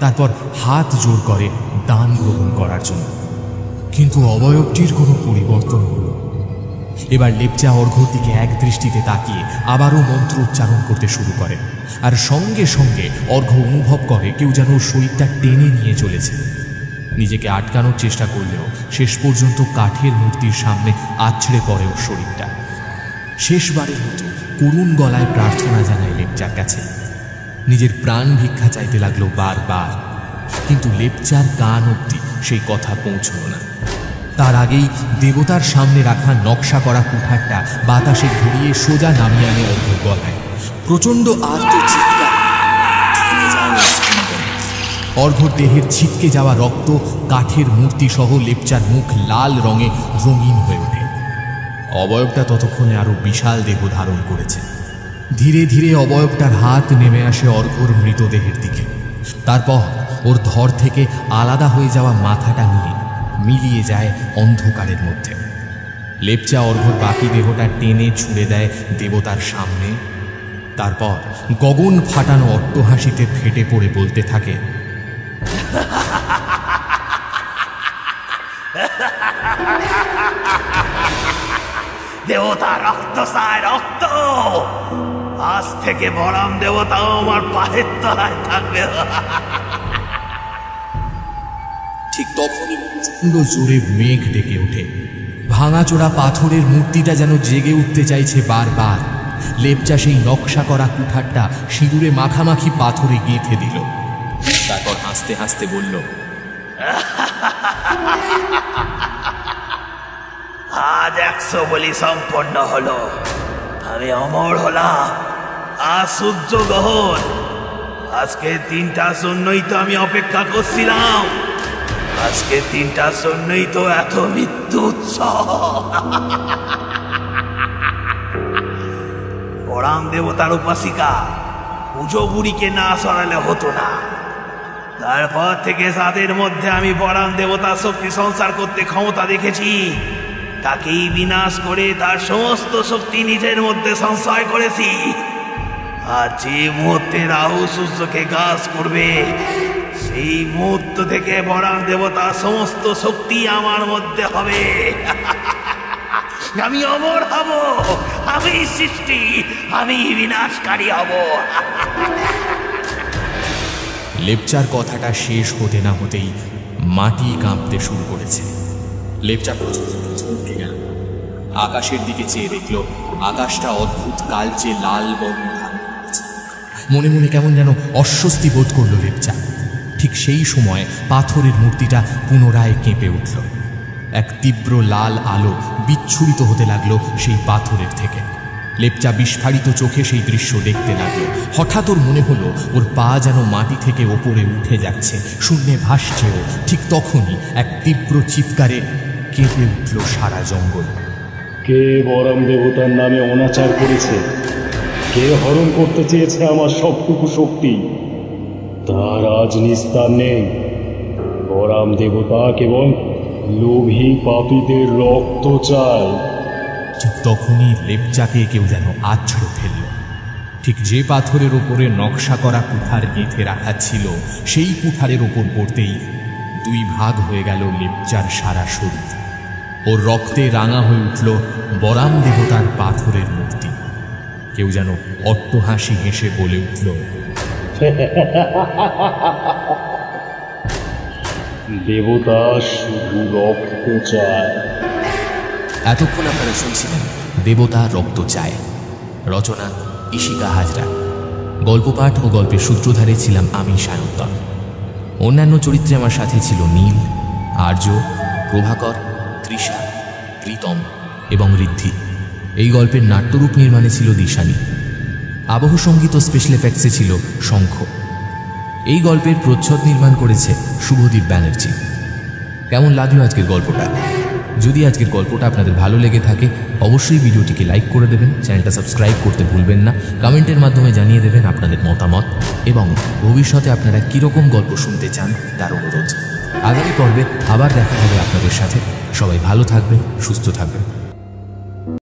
তারপর হাত জোর করে দান গ্রহণ করার জন্য, কিন্তু অবয়বটির কোনো পরিবর্তন হল। এবার লেপচা অর্ঘ্যর দিকে এক দৃষ্টিতে তাকিয়ে আবারও মন্ত্র উচ্চারণ করতে শুরু করে, আর সঙ্গে সঙ্গে অর্ঘ্য অনুভব করে কেউ যেন ওর শরীরটা টেনে নিয়ে চলেছে। নিজেকে আটকানোর চেষ্টা করলেও শেষ পর্যন্ত কাঠের মূর্তির সামনে আছড়ে পড়ে ওর শরীরটা। শেষবারের মতো করুণ গলায় প্রার্থনা জানায় লেপচার কাছে, নিজের প্রাণ ভিক্ষা চাইতে লাগলো বারবার, কিন্তু লেপচার কান অবধি সেই কথা পৌঁছল না। তার আগেই দেবতার সামনে রাখা নকশা করা কুঠারটা বাতাসে ঘুরিয়ে সোজা নামিয়ে আনে অর্ঘ্যর গলায়। প্রচণ্ড আর্ত চিৎকার, অর্ঘ্যর দেহের ছিটকে যাওয়া রক্ত কাঠের মূর্তি সহ লেপচার মুখ লাল রঙে রঙিন হয়ে ওঠে। অবয়বটা ততক্ষণে আরো বিশাল দেহ ধারণ করেছে। ধীরে ধীরে অবয়বটার হাত নেমে আসে অর্ঘ্যর মৃতদেহের দিকে। তারপর ওর ধর থেকে আলাদা হয়ে যাওয়া মাথাটা নিয়ে মিলিয়ে যায় অন্ধকারের মধ্যে। লেপচা অর্ঘ্যর বাকি দেহটা টেনে ছুঁড়ে দেয় দেবতার সামনে। তারপর গগন ফাটানো অট্টহাসিতে ফেটে পড়ে বলতে থাকে, দেবতা রক্ত চায়, রক্ত। আজ থেকে বরাম দেবতাও আমার পায়ের তলায় থাকবে। ঠিক তখনই প্রচণ্ড জোরে মেঘ ডেকে ওঠে। ভাঙাচোরা পাথরের মূর্তিটা যেন জেগে উঠতে চাইছে বারবার। লেপচা সেই নকশা করা কুঠারটা সিঁদুরে মাখামাখি পাথরে গেঁথে দিল। তারপর হাসতে হাসতে বলল, আজ 100 বলি সম্পন্ন হলো, আমি অমর হলাম। আজ সূর্য গ্রহণ। আজকে 3টার জন্যই তো আমি অপেক্ষা করছিলাম। আজকে 3টার জন্যই তো এত মৃত্যু উৎসব। বরাম দেবতার উপাসিকা পুজো বুড়িকে না সরালে হতো না। তারপর থেকে যাদের মধ্যে আমি বরাম দেবতার শক্তি সঞ্চার করতে ক্ষমতা দেখেছি, তাকেই বিনাশ করে তার সমস্ত শক্তি নিজের মধ্যে সঞ্চয় করেছি। আর যে মুহূর্তে রাহু সূর্যকে গ্রাস করবে, সেই মুহূর্ত থেকে বরাম দেবতার সমস্ত শক্তি আমার মধ্যে হবে। আমি অমর হব, আমি সৃষ্টি, আমি বিনাশকারী হব। লেপচার কথাটা শেষ হতে না হতেই মাটি কাঁপতে শুরু করেছে। লেপচা উঠে গেল, আকাশের দিকে চেয়ে দেখল আকাশটা অদ্ভুত কালচে লাল বর্ণ ধারণ করেছে। মনে মনে কেমন যেন অস্বস্তি বোধ করল লেপচা। ঠিক সেই সময় পাথরের মূর্তিটা পুনরায় কেঁপে উঠল। এক তীব্র লাল আলো বিচ্ছুরিত হতে লাগলো সেই পাথরের থেকে। লেপচা বিস্ফারিত চোখে সেই দৃশ্য দেখতে লাগলো। হঠাৎ ওর মনে হলো ওর পা যেন মাটি থেকে ওপরে উঠে যাচ্ছে, শূন্যে ভাসছেও। ঠিক তখনই এক তীব্র চিৎকারে কেঁপে উঠল সারা জঙ্গল। কে বরাম দেবতার নামে অনাচার করেছে? কে হরণ করতে চেয়েছে আমার সবটুকু শক্তি? তার আজ নিস্তার নেই। বরাম দেবতা কেবল লোভী পাপীদের রক্ত চায়। ঠিক তখনই লেপচাকে কেউ যেন আছড়ে ফেলল। ঠিক যে পাথরের ওপরে নকশা করা কুঠার গেঁথে রাখা ছিল, সেই কুঠারের ওপর পড়তেই 2 ভাগ হয়ে গেল লেপচার সারা শরীর। ওর রক্তে রাঙা হয়ে উঠল বরাম দেবতার পাথরের মূর্তি। কেউ যেন অট্টহাসি হেসে বলে উঠল, দেবতা শুধু রক্ত চায়। এতক্ষণ আপনারা শুনছিলেন দেবতা রক্ত চায়, রচনা ইশিকা হাজরা। গল্প পাঠ ও গল্পের সূত্রধারে ছিলাম আমি সায়ন্তন। অন্যান্য চরিত্রে আমার সাথে ছিল নীল, আর্য, প্রভাকর, তৃষা, প্রীতম এবং ঋদ্ধি। এই গল্পের নাট্যরূপ নির্মাণে ছিল দিশানি। আবহ সঙ্গীত ও স্পেশাল এফেক্টসে ছিল শঙ্খ। এই গল্পের প্রচ্ছদ নির্মাণ করেছে শুভদীপ ব্যানার্জি। কেমন লাগলো আজকের গল্পটা? যদি আজকের গল্পটা আপনাদের ভালো লেগে থাকে অবশ্যই ভিডিওটিকে লাইক করে দেবেন, চ্যানেলটা সাবস্ক্রাইব করতে ভুলবেন না, কমেন্টের মাধ্যমে জানিয়ে দেবেন আপনাদের মতামত এবং ভবিষ্যতে আপনারা কীরকম গল্প শুনতে চান তার অনুরোধ। আগামী পর্বে আবার দেখা হবে আপনাদের সাথে। সবাই ভালো থাকবেন, সুস্থ থাকবেন।